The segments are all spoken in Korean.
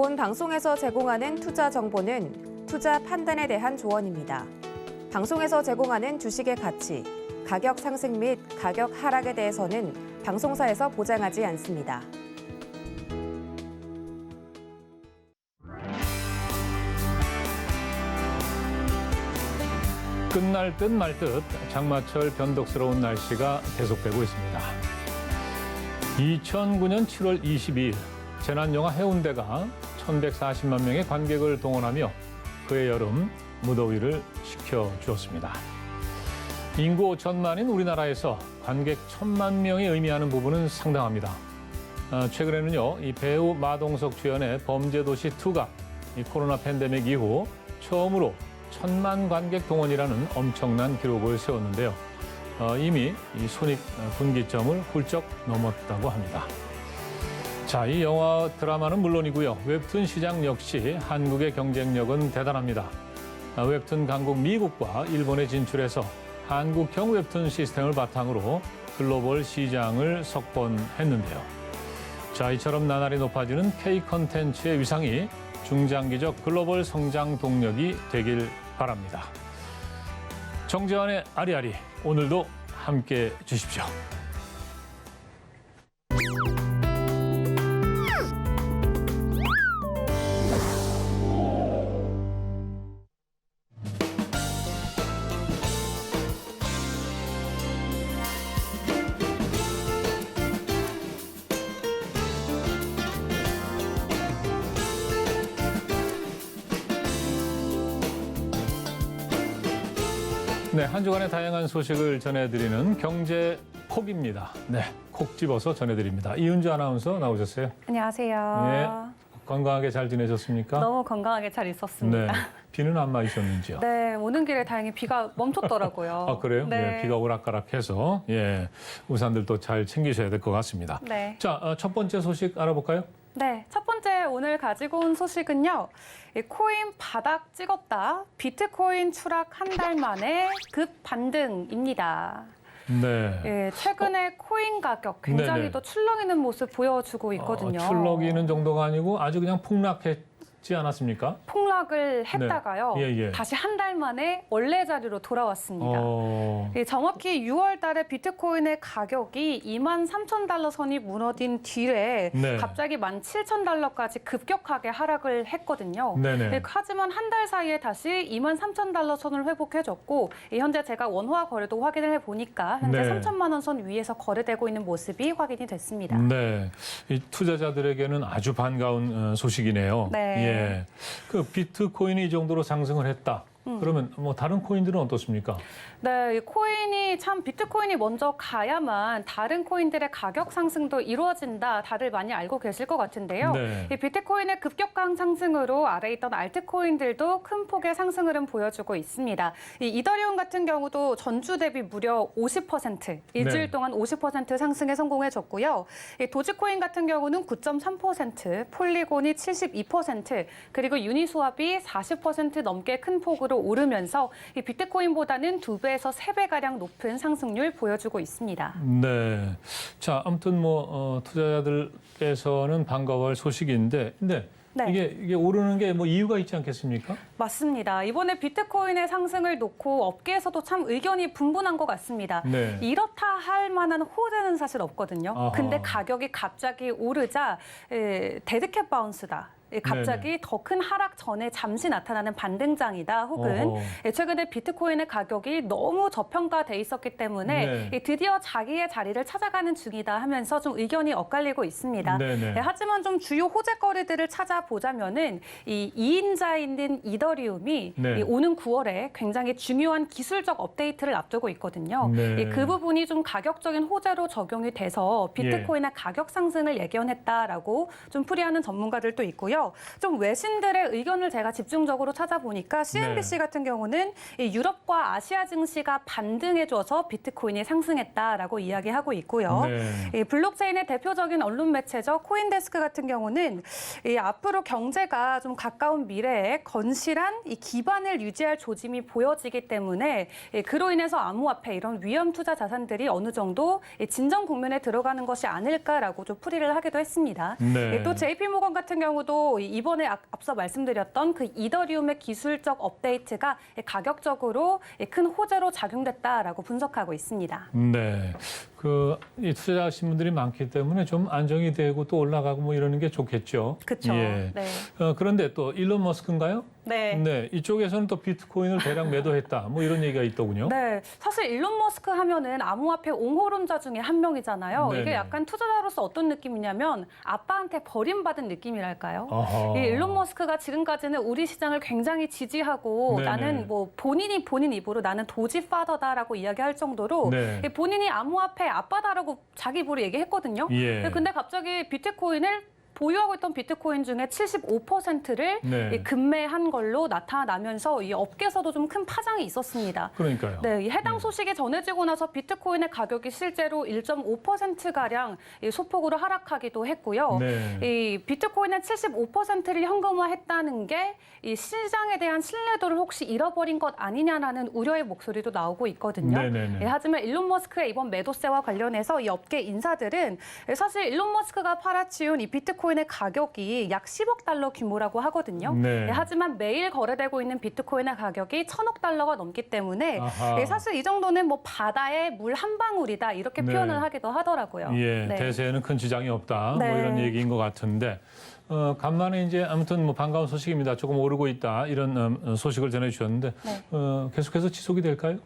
본 방송에서 제공하는 투자 정보는 투자 판단에 대한 조언입니다. 방송에서 제공하는 주식의 가치, 가격 상승 및 가격 하락에 대해서는 방송사에서 보장하지 않습니다. 끝날 듯 말 듯 장마철 변덕스러운 날씨가 계속되고 있습니다. 2009년 7월 22일 재난영화 해운대가 1140만 명의 관객을 동원하며 그해 여름 무더위를 식혀주었습니다. 인구 5천만인 우리나라에서 관객 1,000만 명이 의미하는 부분은 상당합니다. 최근에는요, 이 배우 마동석 주연의 범죄도시2가 이 코로나 팬데믹 이후 처음으로 1,000만 관객 동원이라는 엄청난 기록을 세웠는데요. 이미 이 손익 분기점을 훌쩍 넘었다고 합니다. 자, 이 영화 드라마는 물론이고요. 웹툰 시장 역시 한국의 경쟁력은 대단합니다. 웹툰 강국 미국과 일본에 진출해서 한국형 웹툰 시스템을 바탕으로 글로벌 시장을 석권했는데요. 자, 이처럼 나날이 높아지는 K 컨텐츠의 위상이 중장기적 글로벌 성장 동력이 되길 바랍니다. 정재환의 아리아리, 오늘도 함께 주십시오. 네, 한 주간의 다양한 소식을 전해드리는 경제 콕입니다. 네, 콕 집어서 전해드립니다. 이은주 아나운서 나오셨어요. 안녕하세요. 예, 건강하게 잘 지내셨습니까? 너무 건강하게 잘 있었습니다. 네, 비는 안 맞으셨는지요? 네, 오는 길에 다행히 비가 멈췄더라고요. 아, 그래요? 네. 네, 비가 오락가락해서 우산들도 잘 챙기셔야 될 것 같습니다. 네. 자, 첫 번째 소식 알아볼까요? 네, 첫 번째 오늘 가지고 온 소식은요. 이 코인 바닥 찍었다. 비트코인 추락 한 달 만에 급 반등입니다. 네. 예, 최근에 코인 가격 굉장히 네네. 더 출렁이는 모습 보여주고 있거든요. 출렁이는 정도가 아니고 아주 그냥 폭락했지 않았습니까? 폭락을 했다가요. 네. 예. 다시 한 달 만에 원래 자리로 돌아왔습니다. 예, 정확히 6월 달에 비트코인의 가격이 23,000달러 선이 무너진 뒤에 네. 갑자기 17,000달러까지 급격하게 하락을 했거든요. 네네. 예, 하지만 한 달 사이에 다시 23,000달러 선을 회복해줬고 현재 제가 원화 거래도 확인을 해보니까 현재 네. 3천만 원 선 위에서 거래되고 있는 모습이 확인이 됐습니다. 네, 이 투자자들에게는 아주 반가운 소식이네요. 네. 예, 그 비트코인이 이 정도로 상승을 했다. 그러면 뭐 다른 코인들은 어떻습니까? 네, 이 코인이 참 비트코인이 먼저 가야만 다른 코인들의 가격 상승도 이루어진다. 다들 많이 알고 계실 것 같은데요. 네. 이 비트코인의 급격한 상승으로 아래에 있던 알트코인들도 큰 폭의 상승 흐름 보여주고 있습니다. 이 이더리움 같은 경우도 전주 대비 무려 50%, 일주일 네. 동안 50% 상승에 성공해줬고요. 이 도지코인 같은 경우는 9.3%, 폴리곤이 72%, 그리고 유니스왑이 40% 넘게 큰 폭으로 오르면서 이 비트코인보다는 2배에서 3배가량 높은 상승률 보여주고 있습니다. 네, 자 아무튼 뭐 투자자들께서는 반가워할 소식인데, 근데 네. 이게 오르는 게 뭐 이유가 있지 않겠습니까? 맞습니다. 이번에 비트코인의 상승을 놓고 업계에서도 참 의견이 분분한 것 같습니다. 네. 이렇다 할 만한 호재는 사실 없거든요. 아하. 근데 가격이 갑자기 오르자 데드캣 바운스다. 갑자기 더 큰 하락 전에 잠시 나타나는 반등장이다. 혹은 어허. 최근에 비트코인의 가격이 너무 저평가돼 있었기 때문에 네. 드디어 자기의 자리를 찾아가는 중이다 하면서 좀 의견이 엇갈리고 있습니다. 네네. 하지만 좀 주요 호재거리들을 찾아보자면은 이 2인자에 있는 이더리움이 네. 이 오는 9월에 굉장히 중요한 기술적 업데이트를 앞두고 있거든요. 네. 그 부분이 좀 가격적인 호재로 적용이 돼서 비트코인의 가격 상승을 예견했다라고 좀 풀이하는 전문가들도 있고요. 좀 외신들의 의견을 제가 집중적으로 찾아보니까 CNBC 같은 경우는 이 유럽과 아시아 증시가 반등해줘서 비트코인이 상승했다라고 이야기하고 있고요. 네. 이 블록체인의 대표적인 언론 매체죠. 코인데스크 같은 경우는 이 앞으로 경제가 좀 가까운 미래에 건실한 이 기반을 유지할 조짐이 보여지기 때문에 그로 인해서 암호화폐 이런 위험 투자 자산들이 어느 정도 진정 국면에 들어가는 것이 아닐까라고 좀 풀이를 하기도 했습니다. 네. 또 JP모건 같은 경우도 그리고 이번에 앞서 말씀드렸던 그 이더리움의 기술적 업데이트가 가격적으로 큰 호재로 작용됐다라고 분석하고 있습니다. 네. 이 투자하신 분들이 많기 때문에 좀 안정이 되고 또 올라가고 뭐 이러는 게 좋겠죠. 그렇죠. 예. 네. 그런데 또 일론 머스크인가요? 네. 네. 이쪽에서는 또 비트코인을 대량 매도했다. 뭐 이런 얘기가 있더군요. 네, 사실 일론 머스크 하면은 암호화폐 옹호론자 중에 한 명이잖아요. 네네. 이게 약간 투자자로서 어떤 느낌이냐면 아빠한테 버림받은 느낌이랄까요? 어허. 이 일론 머스크가 지금까지는 우리 시장을 굉장히 지지하고 네네. 나는 뭐 본인 입으로 나는 도지 파더다라고 이야기할 정도로 네. 본인이 암호화폐 아빠다라고 자기 입으로 얘기했거든요. 예. 근데 갑자기 비트코인을 보유하고 있던 비트코인 중에 75%를 네. 급매한 걸로 나타나면서 이 업계에서도 좀 큰 파장이 있었습니다. 그러니까요. 네, 이 해당 소식이 전해지고 나서 비트코인의 가격이 실제로 1.5%가량 소폭으로 하락하기도 했고요. 네. 이 비트코인의 75%를 현금화했다는 게 이 시장에 대한 신뢰도를 혹시 잃어버린 것 아니냐라는 우려의 목소리도 나오고 있거든요. 네네네. 하지만 일론 머스크의 이번 매도세와 관련해서 이 업계 인사들은 사실 일론 머스크가 팔아치운 이 비트코인의 가격이 약 10억 달러 규모라고 하거든요. 네. 하지만 매일 거래되고 있는 비트코인의 가격이 1,000억 달러가 넘기 때문에 아하. 사실 이 정도는 뭐 바다의 물 한 방울이다 이렇게 네. 표현을 하기도 하더라고요. 예, 네. 대세에는 큰 지장이 없다. 네. 뭐 이런 얘기인 것 같은데. 간만에 이제 아무튼 뭐 반가운 소식입니다. 조금 오르고 있다. 이런 소식을 전해주셨는데 네. 계속해서 지속이 될까요?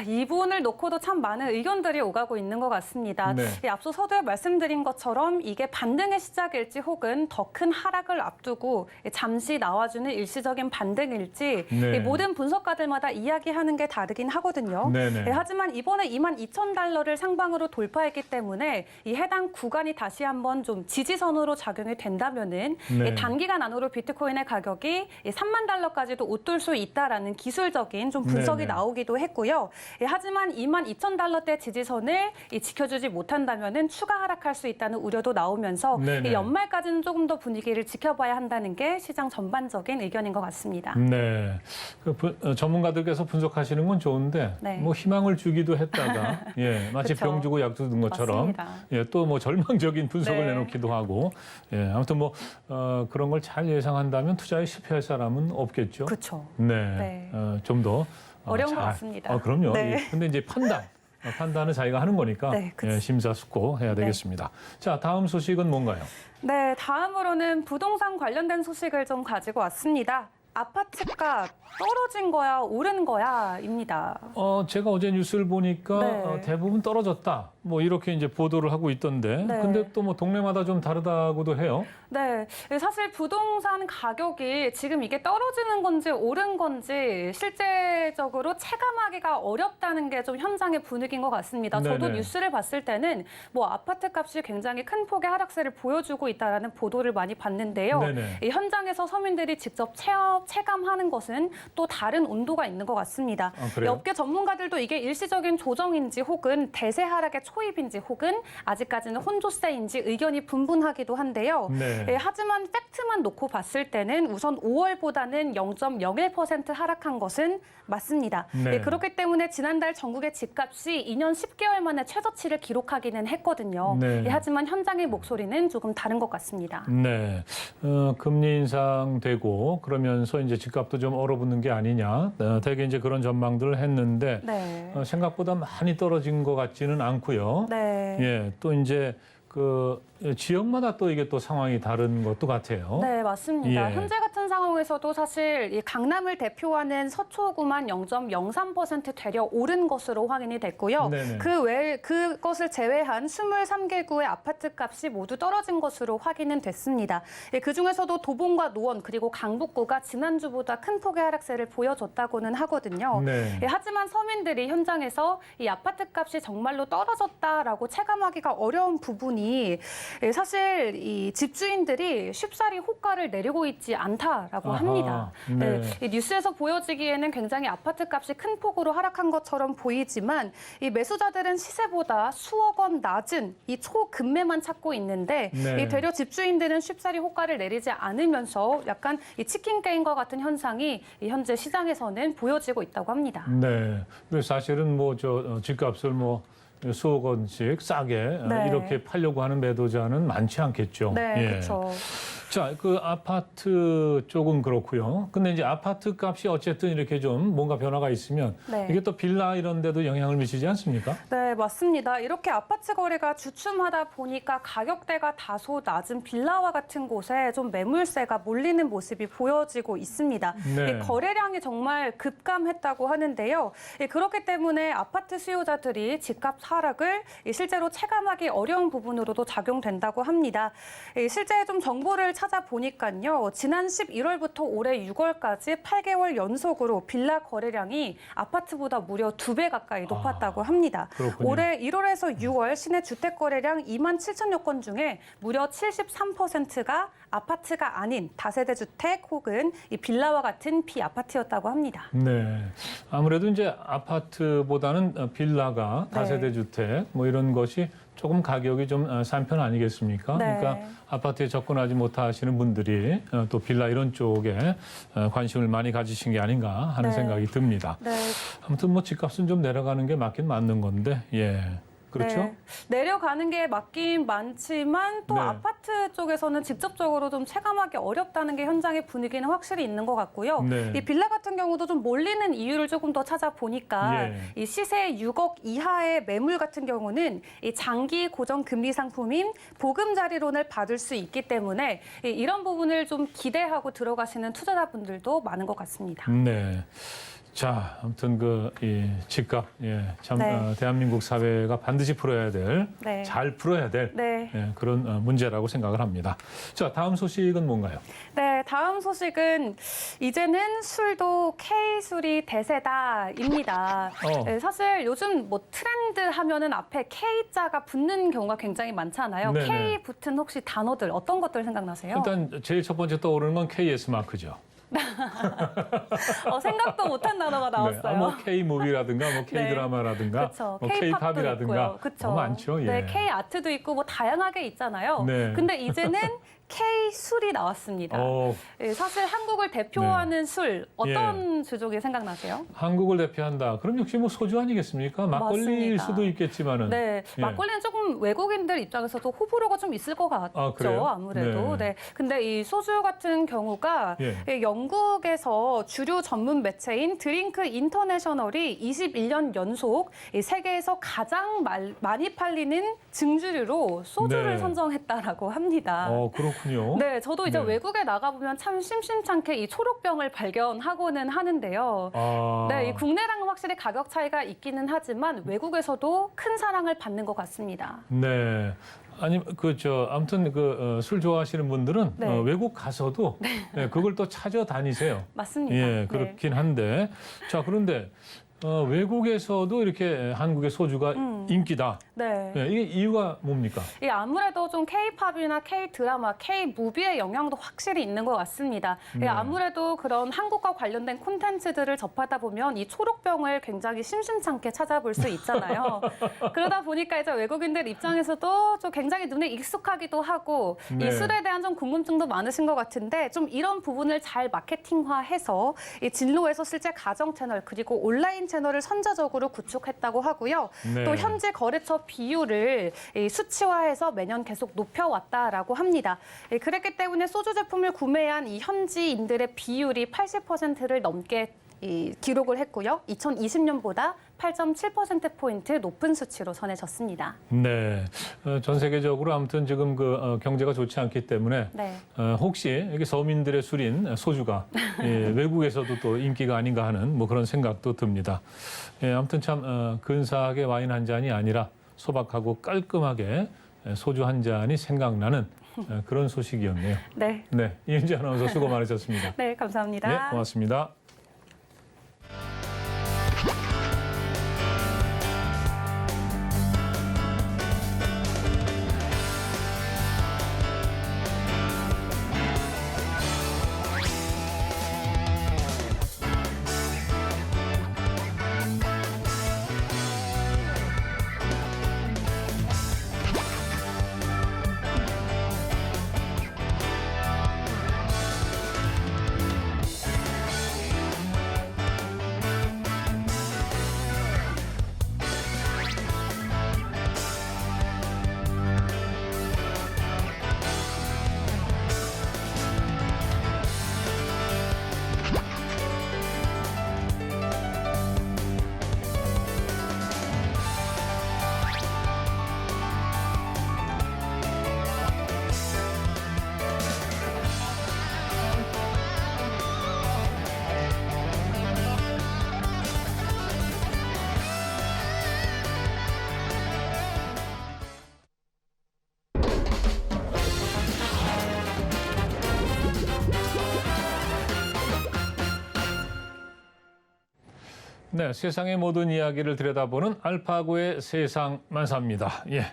이분을 놓고도 참 많은 의견들이 오가고 있는 것 같습니다. 네. 앞서 서두에 말씀드린 것처럼 이게 반등의 시작일지 혹은 더 큰 하락을 앞두고 잠시 나와주는 일시적인 반등일지 네. 이 모든 분석가들마다 이야기하는 게 다르긴 하거든요. 네네. 하지만 이번에 22,000달러를 상방으로 돌파했기 때문에 이 해당 구간이 다시 한번 좀 지지선으로 작용이 된다면은 네. 단기간 안으로 비트코인의 가격이 3만 달러까지도 웃돌 수 있다라는 기술적인 좀 분석이 네네. 나오기도 했고요. 하지만 22,000달러대 지지선을 지켜주지 못한다면은 추가 하락할 수 있다는 우려도 나오면서 네네. 연말까지는 조금 더 분위기를 지켜봐야 한다는 게 시장 전반적인 의견인 것 같습니다. 네. 전문가들께서 분석하시는 건 좋은데 네. 뭐 희망을 주기도 했다가 예, 마치 그쵸. 병 주고 약 주는 것처럼 맞습니다. 예, 또 뭐 절망적인 분석을 네. 내놓기도 하고 예, 아무튼 뭐 그런 걸 잘 예상한다면 투자에 실패할 사람은 없겠죠. 그렇죠. 네. 네. 좀 더 어려운 것 같습니다. 그럼요. 네. 예. 근데 이제 판단은 자기가 하는 거니까 네, 그치. 예, 심사숙고해야 되겠습니다. 자, 다음 소식은 뭔가요? 네, 다음으로는 부동산 관련된 소식을 좀 가지고 왔습니다. 아파트값 떨어진 거야, 오른 거야?입니다. 제가 어제 뉴스를 보니까 네. 대부분 떨어졌다. 뭐 이렇게 이제 보도를 하고 있던데. 네. 근데 또 뭐 동네마다 좀 다르다고도 해요. 네, 사실 부동산 가격이 지금 이게 떨어지는 건지 오른 건지 실제적으로 체감하기가 어렵다는 게 좀 현장의 분위기인 것 같습니다. 저도 네네. 뉴스를 봤을 때는 뭐 아파트 값이 굉장히 큰 폭의 하락세를 보여주고 있다라는 보도를 많이 봤는데요. 네네. 이 현장에서 서민들이 직접 체감하는 것은 또 다른 온도가 있는 것 같습니다. 그래요? 업계 전문가들도 이게 일시적인 조정인지 혹은 대세 하락의 초입인지 혹은 아직까지는 혼조세인지 의견이 분분하기도 한데요. 네. 하지만 팩트만 놓고 봤을 때는 우선 5월보다는 0.01% 하락한 것은 맞습니다. 네. 그렇기 때문에 지난달 전국의 집값이 2년 10개월 만에 최저치를 기록하기는 했거든요. 네. 하지만 현장의 목소리는 조금 다른 것 같습니다. 네. 금리 인상되고 그러면서 이제 집값도 좀 얼어붙는 게 아니냐. 되게 이제 그런 전망들을 했는데 네. 생각보다 많이 떨어진 것 같지는 않고요. 네. 예, 또 이제 지역마다 또 이게 또 상황이 다른 것도 같아요. 네, 맞습니다. 예. 현재 같은 상황에서도 사실 이 강남을 대표하는 서초구만 0.03% 되려 오른 것으로 확인이 됐고요. 네네. 그 외 그것을 제외한 23개구의 아파트 값이 모두 떨어진 것으로 확인은 됐습니다. 그 중에서도 도봉과 노원 그리고 강북구가 지난주보다 큰 폭의 하락세를 보여줬다고는 하거든요. 네. 하지만 서민들이 현장에서 이 아파트 값이 정말로 떨어졌다라고 체감하기가 어려운 부분이 사실 이 집주인들이 쉽사리 호가를 내리고 있지 않다라고 아하, 합니다. 네. 이 뉴스에서 보여지기에는 굉장히 아파트 값이 큰 폭으로 하락한 것처럼 보이지만 이 매수자들은 시세보다 수억 원 낮은 이 초급매만 찾고 있는데 네. 이 되려 집주인들은 쉽사리 호가를 내리지 않으면서 약간 이 치킨 게임과 같은 현상이 이 현재 시장에서는 보여지고 있다고 합니다. 네. 그래서 사실은 집값을 수억 원씩 싸게 네. 이렇게 팔려고 하는 매도자는 많지 않겠죠. 네, 예. 그렇죠. 자, 그 아파트 쪽은 그렇고요. 근데 이제 아파트 값이 어쨌든 이렇게 좀 뭔가 변화가 있으면 네. 이게 또 빌라 이런 데도 영향을 미치지 않습니까? 네, 맞습니다. 이렇게 아파트 거래가 주춤하다 보니까 가격대가 다소 낮은 빌라와 같은 곳에 좀 매물세가 몰리는 모습이 보여지고 있습니다. 네. 이 거래량이 정말 급감했다고 하는데요. 그렇기 때문에 아파트 수요자들이 집값 하락을 실제로 체감하기 어려운 부분으로도 작용된다고 합니다. 실제 좀 정보를 찾아보니까요. 지난 11월부터 올해 6월까지 8개월 연속으로 빌라 거래량이 아파트보다 무려 2배 가까이 높았다고 합니다. 그렇군요. 올해 1월에서 6월 시내 주택 거래량 2만 7천여 건 중에 무려 73%가 아파트가 아닌 다세대 주택 혹은 이 빌라와 같은 비아파트였다고 합니다. 네. 아무래도 이제 아파트보다는 빌라가 네. 다세대 주택 뭐 이런 것이 조금 가격이 좀 싼 편 아니겠습니까? 네. 그러니까 아파트에 접근하지 못하시는 분들이 또 빌라 이런 쪽에 관심을 많이 가지신 게 아닌가 하는 네. 생각이 듭니다. 네. 아무튼 뭐 집값은 좀 내려가는 게 맞긴 맞는 건데, 예. 그렇죠? 네. 내려가는 게 맞긴 많지만 또 네. 아파트 쪽에서는 직접적으로 좀 체감하기 어렵다는 게 현장의 분위기는 확실히 있는 것 같고요. 네. 이 빌라 같은 경우도 좀 몰리는 이유를 조금 더 찾아보니까 예. 이 시세 6억 이하의 매물 같은 경우는 이 장기 고정 금리 상품인 보금자리론을 받을 수 있기 때문에 이런 부분을 좀 기대하고 들어가시는 투자자분들도 많은 것 같습니다. 네. 자, 아무튼 이 집값, 예, 참 네. 대한민국 사회가 반드시 풀어야 될, 네. 잘 풀어야 될 네. 예, 그런 문제라고 생각을 합니다. 자, 다음 소식은 뭔가요? 네, 다음 소식은 이제는 술도 K술이 대세다입니다. 네, 사실 요즘 뭐 트렌드 하면은 앞에 K자가 붙는 경우가 굉장히 많잖아요. 네네. K 붙은 혹시 단어들 어떤 것들 생각나세요? 일단 제일 첫 번째 떠오르는 건 KS 마크죠. 생각도 못한 단어가 나왔어요. 뭐 K 무비라든가 뭐 K 드라마라든가 그렇죠. 뭐 K 팝도 K-팝이라든가 있고요. 그렇죠. 너무 많죠. 예. 네, K 아트도 있고 뭐 다양하게 있잖아요. 네. 근데 이제는 K 술이 나왔습니다. 어, 예, 사실 한국을 대표하는 술 어떤 주종이 생각나세요? 한국을 대표한다. 그럼 역시 뭐 소주 아니겠습니까? 막걸리일 맞습니다. 수도 있겠지만은. 네, 예. 막걸리는 조금 외국인들 입장에서도 호불호가 좀 있을 것 같죠. 그래요? 아무래도. 네. 네. 근데 이 소주 같은 경우가 예. 영국에서 주류 전문 매체인 드링크 인터내셔널이 21년 연속 이 세계에서 가장 많이 팔리는 증주류로 소주를 네. 선정했다라고 합니다. 그렇군요. 네, 저도 이제 네. 외국에 나가보면 참 심심찮게 이 초록병을 발견하고는 하는데요. 아, 네, 이 국내랑은 확실히 가격 차이가 있기는 하지만 외국에서도 큰 사랑을 받는 것 같습니다. 네. 아니 아무튼 술 좋아하시는 분들은 네. 외국 가서도 네, 그걸 또 찾아다니세요. 맞습니다. 예, 네. 그렇긴 한데 자 그런데 외국에서도 이렇게 한국의 소주가 인기다. 네. 예, 이게 이유가 뭡니까? 이 아무래도 좀 K-팝이나 K-드라마, K-무비의 영향도 확실히 있는 것 같습니다. 네. 아무래도 그런 한국과 관련된 콘텐츠들을 접하다 보면 이 초록병을 굉장히 심심찮게 찾아볼 수 있잖아요. 그러다 보니까 이제 외국인들 입장에서도 좀 굉장히 눈에 익숙하기도 하고 네. 이 술에 대한 좀 궁금증도 많으신 것 같은데 좀 이런 부분을 잘 마케팅화해서 이 진로에서 실제 가정 채널 그리고 온라인 채널을 선제적으로 구축했다고 하고요. 네. 또 현재 거래처 비율을 수치화해서 매년 계속 높여왔다라고 합니다. 그랬기 때문에 소주 제품을 구매한 이 현지인들의 비율이 80%를 넘게 기록을 했고요. 2020년보다 8.7%포인트 높은 수치로 전해졌습니다. 네. 전 세계적으로 아무튼 지금 경제가 좋지 않기 때문에 네. 혹시 이게 서민들의 술인 소주가 외국에서도 또 인기가 아닌가 하는 뭐 그런 생각도 듭니다. 아무튼 참 근사하게 와인 한 잔이 아니라 소박하고 깔끔하게 소주 한 잔이 생각나는 그런 소식이었네요. 네. 네. 이은지 아나운서 수고 많으셨습니다. 네, 감사합니다. 네, 고맙습니다. 네, 세상의 모든 이야기를 들여다보는 알파고의 세상 만사입니다. 예,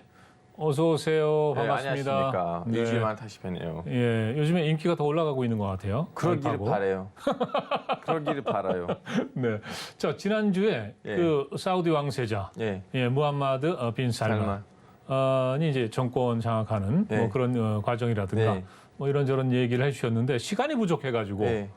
어서 오세요. 반갑습니다. 네, 안녕하십니까. 네. 일주일만 다시 뵈네요. 예, 요즘에 인기가 더 올라가고 있는 것 같아요. 그러기를 알파고. 바라요. 그러기를 바라요. 네, 자 지난주에 예. 그 사우디 왕세자, 예. 무함마드 빈 살만. 이 이제 정권 장악하는 네. 뭐 그런 과정이라든가 네. 뭐 이런저런 얘기를 해주셨는데 시간이 부족해가지고 네.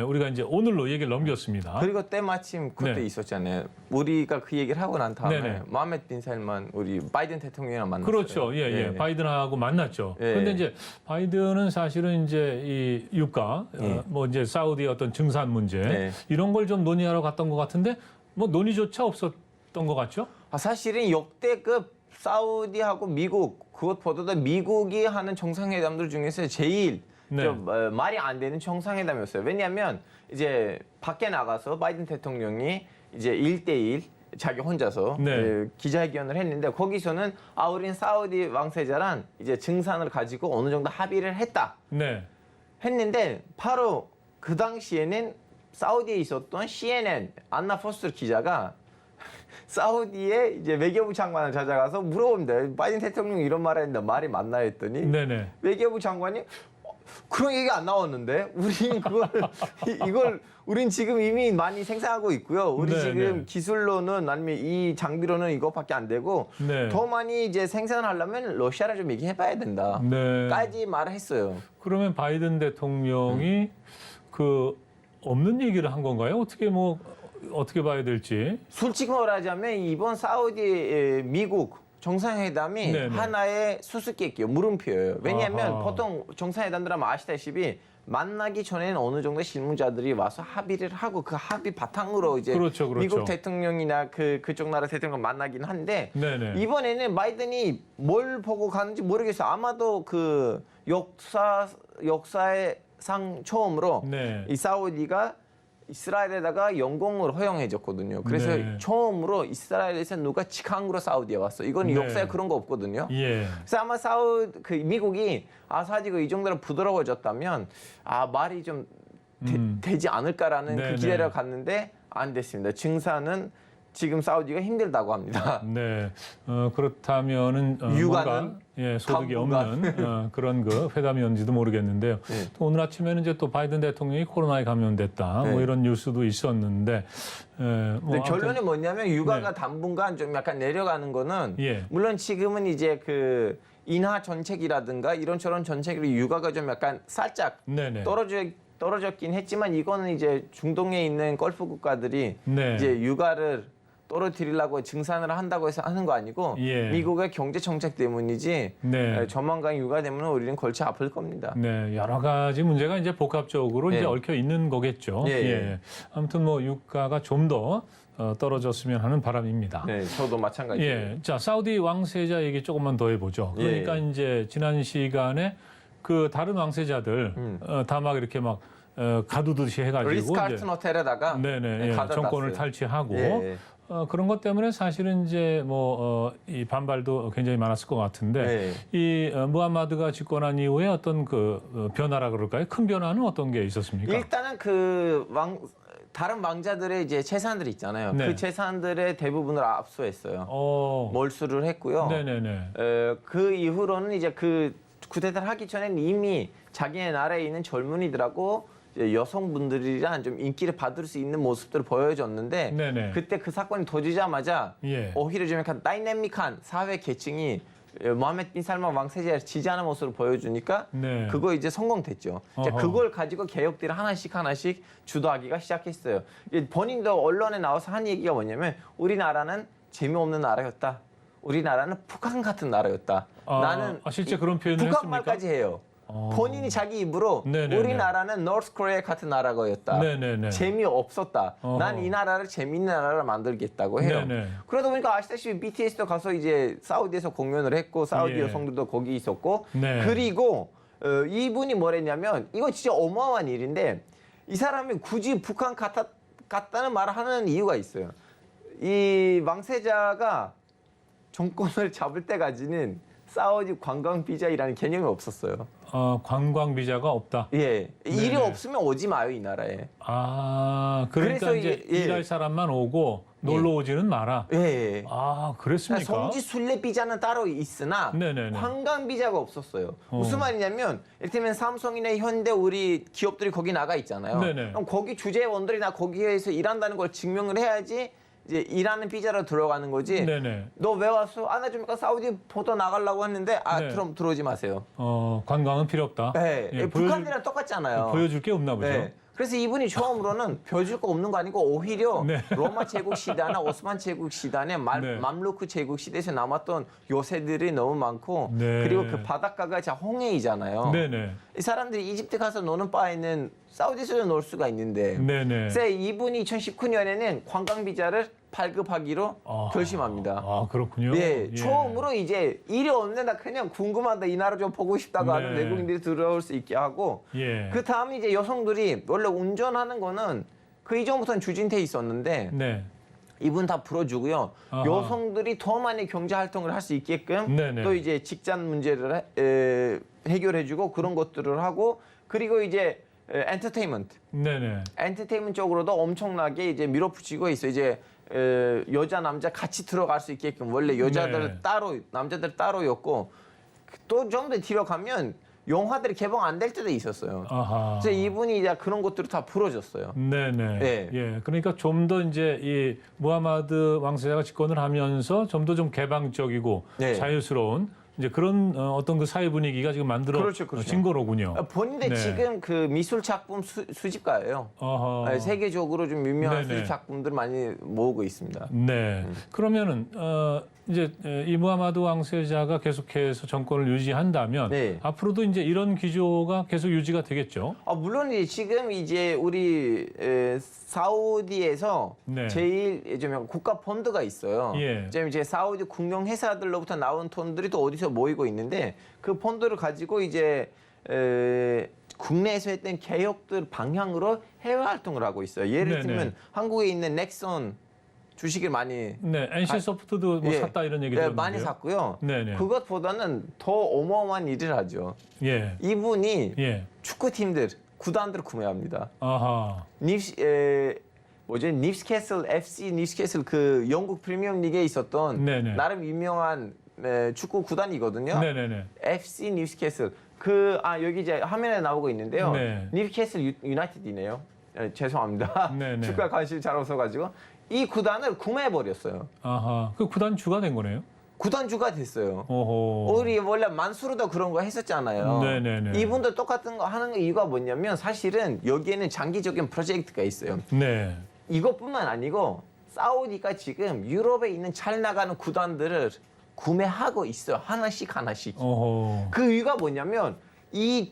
우리가 이제 오늘로 얘기를 넘겼습니다. 그리고 때마침 그때 네. 있었잖아요. 우리가 그 얘기를 하고 난 다음에 네네. 모하메드 빈 살만 우리 바이든 대통령이랑 만났어요. 그렇죠. 예. 바이든하고 만났죠. 예. 그런데 이제 바이든은 사실은 이제 이 유가, 예. 뭐 이제 사우디의 어떤 증산 문제 네. 이런 걸 좀 논의하러 갔던 것 같은데 뭐 논의조차 없었던 것 같죠? 사실은 역대급 사우디하고 미국 그것보다도 미국이 하는 정상회담들 중에서 제일 네. 좀 말이 안 되는 정상회담이었어요. 왜냐하면 이제 밖에 나가서 바이든 대통령이 이제 1대1 자기 혼자서 네. 기자회견을 했는데 거기서는 우린 사우디 왕세자란 이제 증산을 가지고 어느 정도 합의를 했다 네. 했는데 바로 그 당시에는 사우디에 있었던 CNN 안나 포스터 기자가 사우디의 이제 외교부 장관을 찾아가서 물어봅니다. 바이든 대통령이 이런 말을 했는데 말이 맞나 했더니 네네. 외교부 장관이 그런 얘기가 안 나왔는데 우리는 이걸 우린 지금 이미 많이 생산하고 있고요. 우리 네, 지금 네. 기술로는 아니면 이 장비로는 이것밖에 안 되고 네. 더 많이 이제 생산하려면 러시아를 좀 얘기해봐야 된다. 네. 까지 말을 했어요. 그러면 바이든 대통령이 그 없는 얘기를 한 건가요? 어떻게 봐야 될지? 솔직히 말하자면 이번 사우디 미국 정상회담이 네네. 하나의 수수께끼요, 물음표예요. 왜냐하면 아하. 보통 정상회담들 하면 아시다시피 만나기 전에는 어느 정도 실무자들이 와서 합의를 하고 그 합의 바탕으로 이제 그렇죠. 미국 대통령이나 그쪽 나라 대통령 만나긴 한데 네네. 이번에는 바이든이 뭘 보고 가는지 모르겠어요. 아마도 그 역사의 상 처음으로 네. 이 사우디가 이스라엘에다가 영공을 허용해줬거든요. 그래서 네. 처음으로 이스라엘에서 누가 직항으로 사우디에 왔어. 이건 네. 역사에 그런 거 없거든요. 예. 그래서 아마 미국이 사우디가 이 정도로 부드러워졌다면 말이 좀 되지 않을까라는 네네. 그 기대를 갔는데 안 됐습니다. 증산은 지금 사우디가 힘들다고 합니다. 네. 그렇다면은 육아는 뭔가 소득이 당분간. 없는 그런 그 회담이었는지도 모르겠는데요. 네. 또 오늘 아침에는 이제 또 바이든 대통령이 코로나에 감염됐다. 네. 뭐 이런 뉴스도 있었는데 근데 아무튼 결론이 뭐냐면 육아가 네. 당분간 좀 약간 내려가는 거는 예. 물론 지금은 이제 그 인하 정책이라든가 이런 저런 정책으로 육아가 좀 약간 살짝 네네. 떨어졌긴 했지만 이거는 이제 중동에 있는 걸프 국가들이 네. 이제 육아를 떨어뜨리려고 증산을 한다고 해서 하는 거 아니고 예. 미국의 경제 정책 때문이지 네. 조만간 육아 때문에 우리는 골치 아플 겁니다. 네, 여러 가지 문제가 이제 복합적으로 예. 이제 얽혀 있는 거겠죠. 예. 아무튼 뭐 유가가 좀 더 떨어졌으면 하는 바람입니다. 네, 저도 마찬가지예요. 예, 자 사우디 왕세자 얘기 조금만 더 해보죠. 그러니까 예. 이제 지난 시간에 그 다른 왕세자들 다 막 이렇게 막 가두듯이 해가지고 리스카르튼 호텔에다가 네네 가둬놨어요. 정권을 탈취하고 예. 그런 것 때문에 사실은 이제 이 반발도 굉장히 많았을 것 같은데 예. 이 무함마드가 집권한 이후에 어떤 그 변화라 그럴까요? 큰 변화는 어떤 게 있었습니까? 일단은 다른 왕자들의 이제 재산들 있잖아요. 네. 그 재산들의 대부분을 압수했어요. 몰수를 했고요. 네네네. 그 이후로는 이제 그 쿠데타를 하기 전에는 이미 자기네 나라에 있는 젊은이들하고 이제 여성분들이랑 좀 인기를 받을 수 있는 모습들을 보여줬는데 네네. 그때 그 사건이 터지자마자 예. 오히려 좀 약간 다이내믹한 사회 계층이 모하메드 빈 살만 왕세자를 지지하는 모습을 보여주니까 네. 그거 이제 성공됐죠. 이제 어허. 그걸 가지고 개혁들을 하나씩 주도하기가 시작했어요. 이제 본인도 언론에 나와서 한 얘기가 뭐냐면 우리나라는 재미없는 나라였다. 우리나라는 북한 같은 나라였다. 나는 실제 그런 표현을 북한 했습니까? 말까지 해요. 본인이 자기 입으로 네네네. 우리나라는 노스 코리아 같은 나라였다. 네네네. 재미없었다. 어허. 난 이 나라를 재미있는 나라를 만들겠다고 해요. 네네. 그러다 보니까 아시다시피 BTS도 가서 이제 사우디에서 공연을 했고 사우디 예. 여성들도 거기 있었고 네. 그리고 이분이 뭐랬냐면 이거 진짜 어마어마한 일인데 이 사람이 굳이 북한 같다는 말을 하는 이유가 있어요. 이 왕세자가 정권을 잡을 때까지는 사우디 관광 비자이라는 개념이 없었어요. 관광 비자가 없다. 예, 일이 네네. 없으면 오지 마요 이 나라에. 아, 그러니까 그래서 이제 예. 일할 사람만 오고 놀러 오지는 마라. 예. 예. 아, 그랬습니까? 성지 순례 비자는 따로 있으나 네네네. 관광 비자가 없었어요. 무슨 말이냐면 이를테면 삼성이나 현대 우리 기업들이 거기 나가 있잖아요. 네네. 그럼 거기 주재원들이 나 거기에서 일한다는 걸 증명을 해야지 이제 일하는 비자로 들어가는 거지. 네네. 너 왜 왔어? 나 좀 약간 사우디 보다 나가려고 했는데 네. 그럼 들어오지 마세요. 관광은 필요 없다. 네. 예, 북한이랑 똑같잖아요. 보여줄 게 없나 보죠. 네. 그래서 이분이 처음으로는 보여줄 거 없는 거 아니고 오히려 네. 로마 제국 시대나 오스만 제국 시대나 네. 맘루크 제국 시대에서 남았던 요새들이 너무 많고 네. 그리고 그 바닷가가 자 홍해이잖아요. 네네. 이 사람들이 이집트 가서 노는 바에는 사우디에서 놀 수가 있는데 네네. 그래서 이분이 2019년에는 관광 비자를 발급하기로 결심합니다. 아, 그렇군요. 예, 처음으로 이제 일이 없는데 나 그냥 궁금하다 이 나라 좀 보고 싶다고 하는 네. 외국인들이 들어올 수 있게 하고 예. 그 다음에 이제 여성들이 원래 운전하는 거는 그 이전부터는 주진태 있었는데 네. 이분 다 풀어주고요. 아하. 여성들이 더 많이 경제 활동을 할 수 있게끔 네네. 또 이제 직장 문제를 해결해주고 그런 것들을 하고 그리고 이제 엔터테인먼트 네네. 엔터테인먼트 쪽으로도 엄청나게 이제 밀어붙이고 있어요. 이제 여자 남자 같이 들어갈 수 있게끔 원래 여자들 네. 따로 남자들 따로였고 또 좀 더 뒤로 가면 영화들이 개봉 안 될 때도 있었어요. 아하. 그래서 이분이 이제 그런 것들을 다 풀어줬어요. 네네. 예. 예. 그러니까 좀 더 이제 이 무하마드 왕세자가 집권을 하면서 좀 더 좀 개방적이고 네. 자유스러운 이제 그런 어떤 그 사회 분위기가 지금 그렇죠, 그렇죠. 만들어진 거로군요. 본인들 네. 지금 그 미술 작품 수집가예요. 어허. 세계적으로 좀 유명한 네네. 수집 작품들 많이 모으고 있습니다. 네. 그러면은 이제 이 무하마드 왕세자가 계속해서 정권을 유지한다면 네. 앞으로도 이제 이런 기조가 계속 유지가 되겠죠. 물론 이제 지금 이제 우리 사우디에서 네. 제일 좀 국가 펀드가 있어요. 예. 지금 이제 사우디 국영 회사들로부터 나온 돈들이 또 어디서 모이고 있는데 그 펀드를 가지고 이제 국내에서 했던 개혁들 방향으로 해외 활동을 하고 있어요. 예를 네네. 들면 한국에 있는 넥슨 주식을 많이 네. NC 소프트도 뭐 예. 샀다 이런 얘기 네, 들었는데요. 많이 샀고요. 네네. 그것보다는 더 어마어마한 일을 하죠. 예. 이분이 예. 축구팀들, 구단들을 구매합니다. 아하. 닙스캐슬 FC 닙스캐슬 그 영국 프리미엄 리그에 있었던 네네. 나름 유명한 축구 구단이거든요. 네네네. FC 닙스캐슬 여기 이제 화면에 나오고 있는데요. 네. 닙스캐슬 유나이티드이네요. 죄송합니다. 네네. 축구에 관심이 잘 없어가지고 이 구단을 구매해 버렸어요. 아하. 그 구단주가 된 거네요. 구단주가 됐어요. 오호. 우리 원래 만수르도 그런 거 했었잖아요. 네네네. 이분도 똑같은 거 하는 이유가 뭐냐면 사실은 여기에는 장기적인 프로젝트가 있어요. 네. 이것뿐만 아니고 사우디가 지금 유럽에 있는 잘 나가는 구단들을 구매하고 있어요. 하나씩 하나씩. 오호. 그 이유가 뭐냐면 이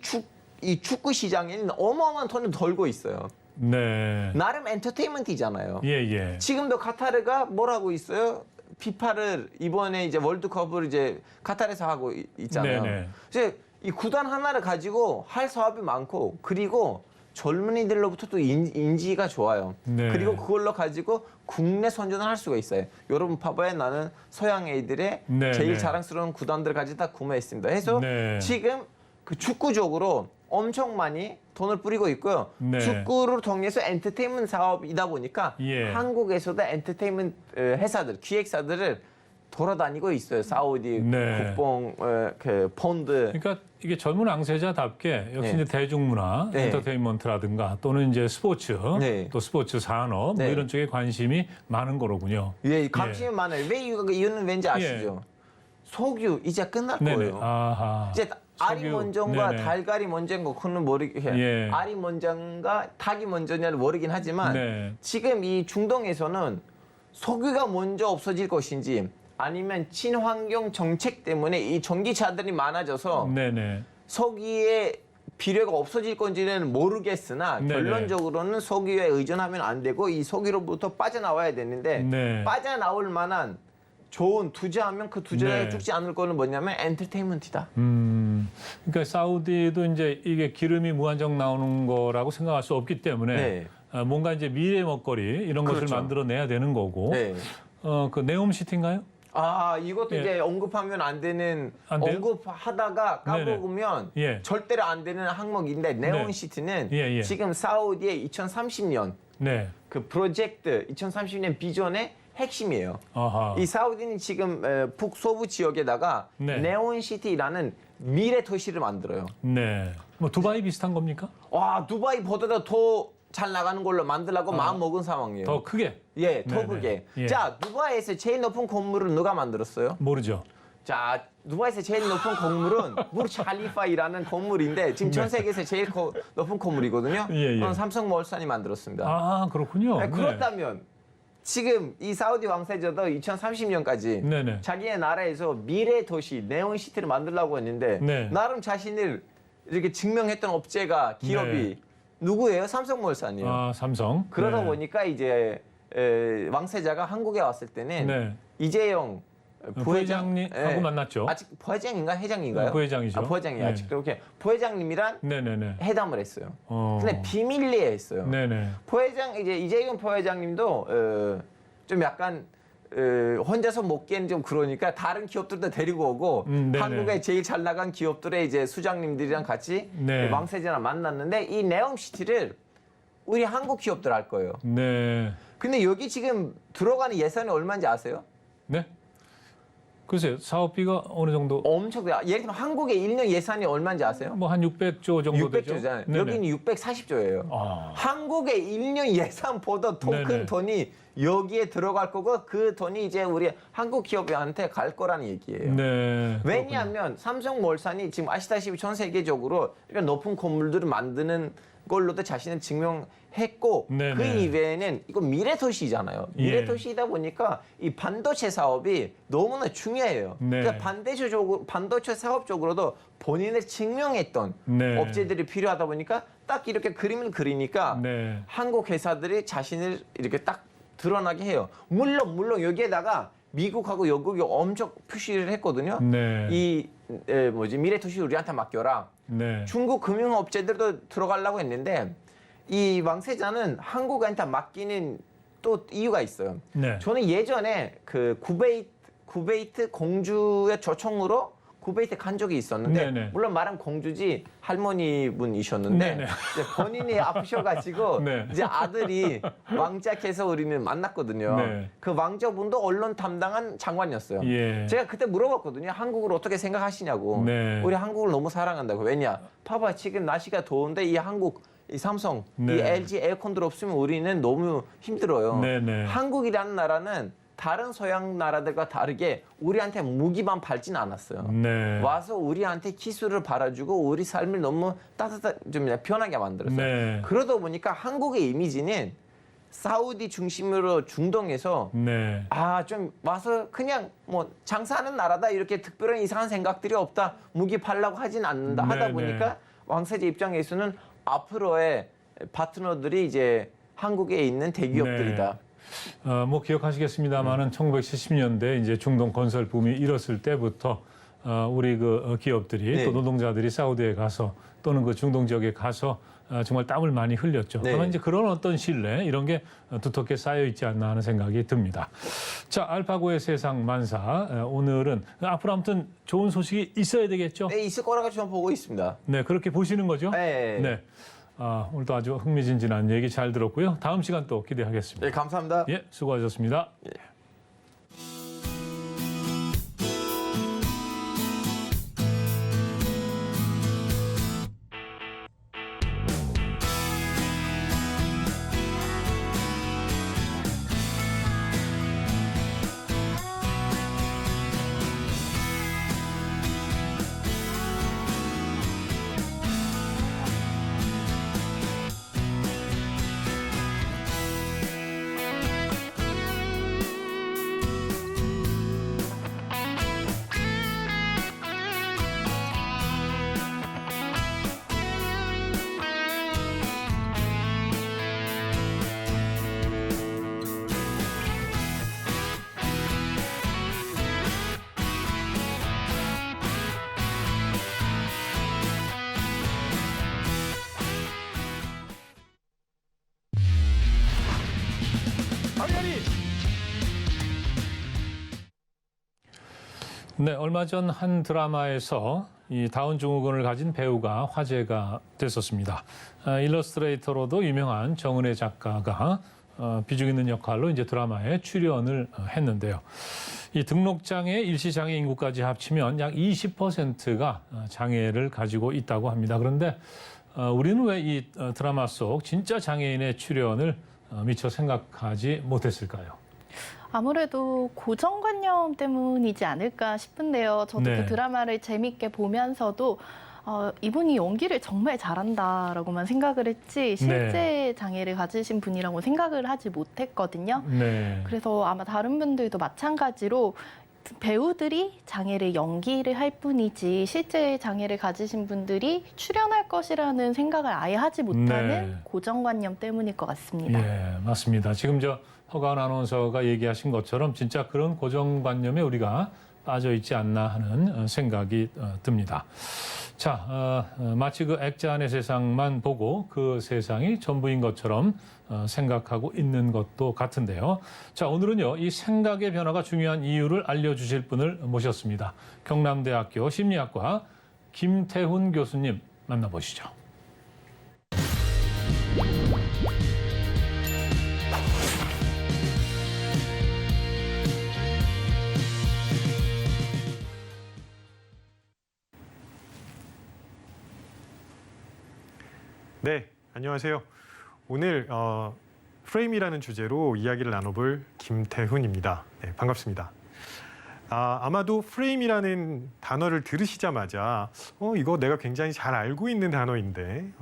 축구 시장에는 어마어마한 돈을 벌고 있어요. 네. 나름 엔터테인먼트잖아요. 예. 지금도 카타르가 뭘 하고 있어요? 피파를 이번에 이제 월드컵을 이제 카타르에서 하고 있잖아요. 네네. 이제 이 구단 하나를 가지고 할 사업이 많고 그리고 젊은이들로부터 또 인지가 좋아요. 네. 그리고 그걸로 가지고 국내 선전을 할 수가 있어요. 여러분 봐봐요. 나는 서양 애들의 네, 제일 네. 자랑스러운 구단들 가지고 다 구매했습니다. 해서 네. 지금 그 축구적으로 엄청 많이 돈을 뿌리고 있고요. 네. 축구를 통해서 엔터테인먼트 사업이다 보니까 예. 한국에서도 엔터테인먼트 회사들, 기획사들을 돌아다니고 있어요. 사우디 네. 국뽕 그 펀드. 그러니까 이게 젊은 왕세자답게 역시 네. 이제 대중문화, 네. 엔터테인먼트라든가 또는 이제 스포츠, 네. 또 스포츠 산업 네. 뭐 이런 쪽에 관심이 많은 거로군요. 예, 관심이 많아요. 왜 이유는 왠지 아시죠? 석유 이제 끝날 네네. 거예요. 아하. 이제 알이 석유. 먼저인가 네네. 달걀이 먼저인가 그거는 모르겠어요. 예. 알이 먼저인가 닭이 먼저냐를 모르긴 하지만 네. 지금 이 중동에서는 석유가 먼저 없어질 것인지 아니면 친환경 정책 때문에 이 전기차들이 많아져서 네네. 석유의 비료가 없어질 건지는 모르겠으나 네네. 결론적으로는 석유에 의존하면 안 되고 이 석유로부터 빠져나와야 되는데 네. 빠져나올 만한 좋은 투자하면 그 투자에 네. 죽지 않을 거는 뭐냐면 엔터테인먼트다. 그러니까 사우디도 이제 이게 기름이 무한정 나오는 거라고 생각할 수 없기 때문에 네. 뭔가 이제 미래 먹거리 이런 것을 그렇죠. 만들어내야 되는 거고. 네. 그 네옴시티인가요? 아, 이것도 예. 이제 언급하면 안 되는, 안 돼요? 언급하다가 까먹으면 예. 절대로 안 되는 항목인데, 네온시티는 예, 예. 지금 사우디의 2030년 네. 그 프로젝트 2030년 비전의 핵심이에요. 아하. 이 사우디는 지금 북서부 지역에다가 네. 네온시티라는 미래 도시를 만들어요. 네. 뭐 두바이 비슷한 겁니까? 와, 두바이보다도 더 잘 나가는 걸로 만들라고 마음 먹은 상황이에요. 더 크게? 예, 더 네네. 크게. 예. 자, 두바이에서 제일 높은 건물을 누가 만들었어요? 모르죠. 자, 두바이에서 제일 높은 건물은 부르즈 칼리파이라는 건물인데 지금 전 세계에서 제일 높은 건물이거든요. 예, 예. 그건 삼성몰산이 만들었습니다. 아, 그렇군요. 네, 그렇다면 지금 이 사우디 왕세자도 2030년까지 네네. 자기의 나라에서 미래 도시 네온시티를 만들려고 했는데 네. 나름 자신을 이렇게 증명했던 업체가 기업이 네. 누구예요? 삼성몰산이에요. 아, 삼성. 그러다 네. 보니까 이제 왕세자가 한국에 왔을 때는 네. 이재용 부회장님하고 만났죠. 아직 부회장인가 회장인가요? 부회장이죠. 아, 부회장이에요. 네. 아직 그렇게 부회장님이랑 네네네. 회담을 했어요. 어. 근데 비밀리에 했어요. 네네. 부회장 이제 이재용 부회장님도 좀 약간 혼자서 먹기에는 좀 그러니까 다른 기업들도 데리고 오고 네네. 한국에 제일 잘 나간 기업들의 이제 수장님들이랑 같이 네. 왕세자랑 만났는데 이 네옴시티를 우리 한국 기업들 할 거예요. 네. 근데 여기 지금 들어가는 예산이 얼마인지 아세요? 네. 글쎄요. 사업비가 어느 정도? 엄청 돼요. 예를 들면 한국의 1년 예산이 얼마인지 아세요? 뭐 한 600조 정도 되죠. 600조잖아요. 네네. 여기는 640조예요. 아. 한국의 1년 예산보다 더 큰 네네. 돈이 여기에 들어갈 거고 그 돈이 이제 우리 한국 기업한테 갈 거라는 얘기예요. 네. 왜냐하면 삼성몰산이 지금 아시다시피 전 세계적으로 이런 높은 건물들을 만드는 걸로도 자신을 증명했고 네네. 그 이외에는 이거 미래 도시잖아요. 미래 예. 도시이다 보니까 이 반도체 사업이 너무나 중요해요. 네. 그러니까 반도체 사업적으로도 본인을 증명했던 네. 업체들이 필요하다 보니까 딱 이렇게 그림을 그리니까 네. 한국 회사들이 자신을 이렇게 딱 드러나게 해요. 물론 여기에다가 미국하고 영국이 엄청 표시를 했거든요. 네. 이 미래 도시 우리한테 맡겨라. 네. 중국 금융업체들도 들어가려고 했는데 이 왕세자는 한국한테 맡기는 또 이유가 있어요. 네. 저는 예전에 그 쿠베이트 공주의 초청으로 쿠베이트 간 적이 있었는데 네네. 물론 말은 공주지 할머니 분이셨는데 네네. 이제 본인이 아프셔가지고 네. 이제 아들이 왕자께서 우리는 만났거든요. 네. 그 왕자분도 언론 담당한 장관이었어요. 예. 제가 그때 물어봤거든요. 한국을 어떻게 생각하시냐고. 네. 우리 한국을 너무 사랑한다고. 왜냐? 봐봐 지금 날씨가 더운데 이 한국 이 삼성, 네. 이 LG 에어컨들 없으면 우리는 너무 힘들어요. 네네. 한국이라는 나라는 다른 서양 나라들과 다르게 우리한테 무기만 팔진 않았어요. 네. 와서 우리한테 기술을 팔아주고 우리 삶을 너무 좀 편하게 만들었어요. 네. 그러다 보니까 한국의 이미지는 사우디 중심으로 중동에서 네. 좀 와서 그냥 뭐 장사하는 나라다 이렇게 특별한 이상한 생각들이 없다. 무기 팔라고 하진 않는다 하다 네, 보니까 네. 왕세자 입장에서는 앞으로의 파트너들이 이제 한국에 있는 대기업들이다. 뭐 기억하시겠습니다만은 1970년대 이제 중동 건설 붐이 일었을 때부터 우리 그 기업들이 네. 또 노동자들이 사우디에 가서 또는 그 중동 지역에 가서 정말 땀을 많이 흘렸죠. 네. 그러나 이제 그런 어떤 신뢰 이런 게 두텁게 쌓여 있지 않나 하는 생각이 듭니다. 자, 알파고의 세상 만사 오늘은 앞으로 아무튼 좋은 소식이 있어야 되겠죠. 네, 있을 거라고 저는 보고 있습니다. 네, 그렇게 보시는 거죠. 네. 네. 오늘도 아주 흥미진진한 얘기 잘 들었고요. 다음 시간 또 기대하겠습니다. 네, 감사합니다. 예, 수고하셨습니다. 예. 네, 얼마 전 한 드라마에서 이 다운 증후군을 가진 배우가 화제가 됐었습니다. 일러스트레이터로도 유명한 정은혜 작가가 비중 있는 역할로 이제 드라마에 출연을 했는데요. 이 등록장애, 일시장애 인구까지 합치면 약 20%가 장애를 가지고 있다고 합니다. 그런데 우리는 왜 이 드라마 속 진짜 장애인의 출연을 미처 생각하지 못했을까요? 아무래도 고정관념 때문이지 않을까 싶은데요. 저도 네. 그 드라마를 재밌게 보면서도 이분이 연기를 정말 잘한다라고만 생각을 했지 실제 장애를 가지신 분이라고 생각을 하지 못했거든요. 네. 그래서 아마 다른 분들도 마찬가지로 배우들이 장애를 연기를 할 뿐이지 실제 장애를 가지신 분들이 출연할 것이라는 생각을 아예 하지 못하는 네. 고정관념 때문일 것 같습니다. 예, 맞습니다. 지금 허가은 아나운서가 얘기하신 것처럼 진짜 그런 고정관념에 우리가 빠져 있지 않나 하는 생각이 듭니다. 자, 마치 그 액자 안의 세상만 보고 그 세상이 전부인 것처럼 생각하고 있는 것도 같은데요. 자, 오늘은요, 이 생각의 변화가 중요한 이유를 알려주실 분을 모셨습니다. 경남대학교 심리학과 김태훈 교수님 만나보시죠. 네, 안녕하세요. 오늘 프레임이라는 주제로 이야기를 나눠볼 김태훈입니다. 네, 반갑습니다. 아마도 프레임이라는 단어를 들으시자마자 이거 내가 굉장히 잘 알고 있는 단어인데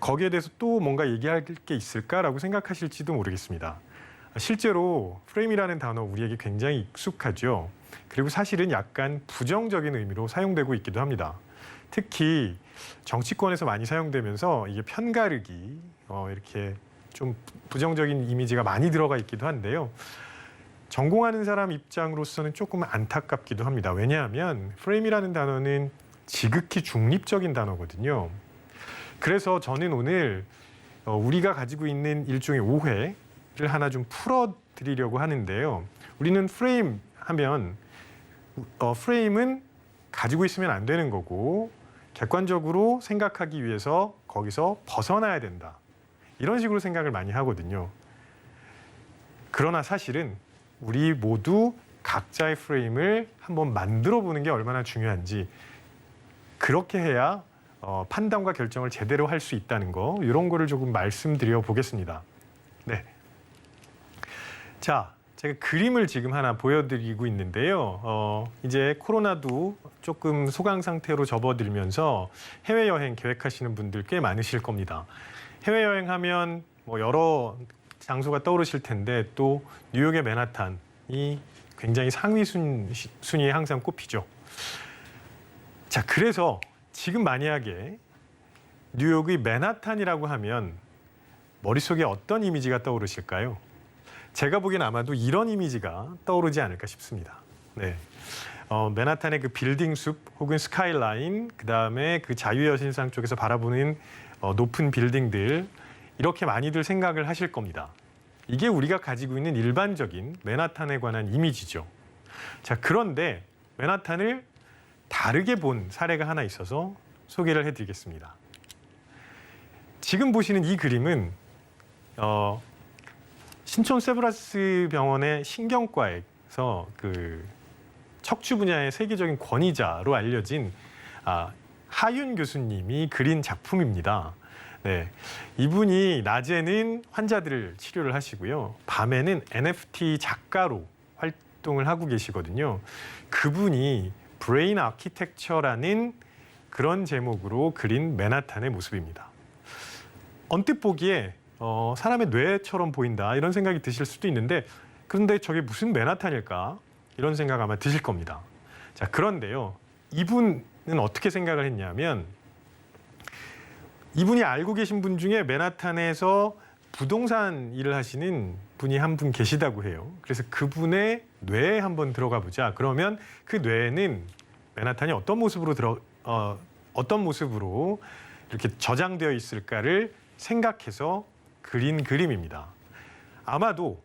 거기에 대해서 또 뭔가 얘기할 게 있을까라고 생각하실지도 모르겠습니다. 실제로 프레임이라는 단어 우리에게 굉장히 익숙하죠. 그리고 사실은 약간 부정적인 의미로 사용되고 있기도 합니다. 특히 정치권에서 많이 사용되면서 이게 편가르기, 이렇게 좀 부정적인 이미지가 많이 들어가 있기도 한데요. 전공하는 사람 입장으로서는 조금 안타깝기도 합니다. 왜냐하면 프레임이라는 단어는 지극히 중립적인 단어거든요. 그래서 저는 오늘 우리가 가지고 있는 일종의 오해를 하나 좀 풀어드리려고 하는데요. 우리는 프레임 하면 프레임은 가지고 있으면 안 되는 거고 객관적으로 생각하기 위해서 거기서 벗어나야 된다. 이런 식으로 생각을 많이 하거든요. 그러나 사실은 우리 모두 각자의 프레임을 한번 만들어 보는 게 얼마나 중요한지 그렇게 해야 판단과 결정을 제대로 할 수 있다는 거 이런 거를 조금 말씀드려 보겠습니다. 네. 자, 제가 그림을 지금 하나 보여드리고 있는데요. 이제 코로나도 조금 소강 상태로 접어들면서 해외여행 계획하시는 분들 꽤 많으실 겁니다. 해외여행하면 뭐 여러 장소가 떠오르실 텐데 또 뉴욕의 맨하탄이 굉장히 상위 순위에 항상 꼽히죠. 자, 그래서 지금 만약에 뉴욕의 맨하탄이라고 하면 머릿속에 어떤 이미지가 떠오르실까요? 제가 보기엔 아마도 이런 이미지가 떠오르지 않을까 싶습니다. 네. 맨하탄의 그 빌딩 숲 혹은 스카이라인, 그다음에 그 자유여신상 쪽에서 바라보는 높은 빌딩들 이렇게 많이들 생각을 하실 겁니다. 이게 우리가 가지고 있는 일반적인 맨하탄에 관한 이미지죠. 자, 그런데 맨하탄을 다르게 본 사례가 하나 있어서 소개를 해드리겠습니다. 지금 보시는 이 그림은 신촌 세브란스 병원의 신경과에서 그 척추 분야의 세계적인 권위자로 알려진 하윤 교수님이 그린 작품입니다. 네, 이분이 낮에는 환자들을 치료를 하시고요. 밤에는 NFT 작가로 활동을 하고 계시거든요. 그분이 브레인 아키텍처라는 그런 제목으로 그린 맨하탄의 모습입니다. 언뜻 보기에 사람의 뇌처럼 보인다 이런 생각이 드실 수도 있는데 그런데 저게 무슨 맨하탄일까 이런 생각 아마 드실 겁니다. 자, 그런데요. 이분은 어떻게 생각을 했냐면 이분이 알고 계신 분 중에 맨하탄에서 부동산 일을 하시는 분이 한 분 계시다고 해요. 그래서 그분의 뇌에 한번 들어가 보자. 그러면 그 뇌에는 맨하탄이 어떤 모습으로 이렇게 저장되어 있을까를 생각해서 그린 그림입니다. 아마도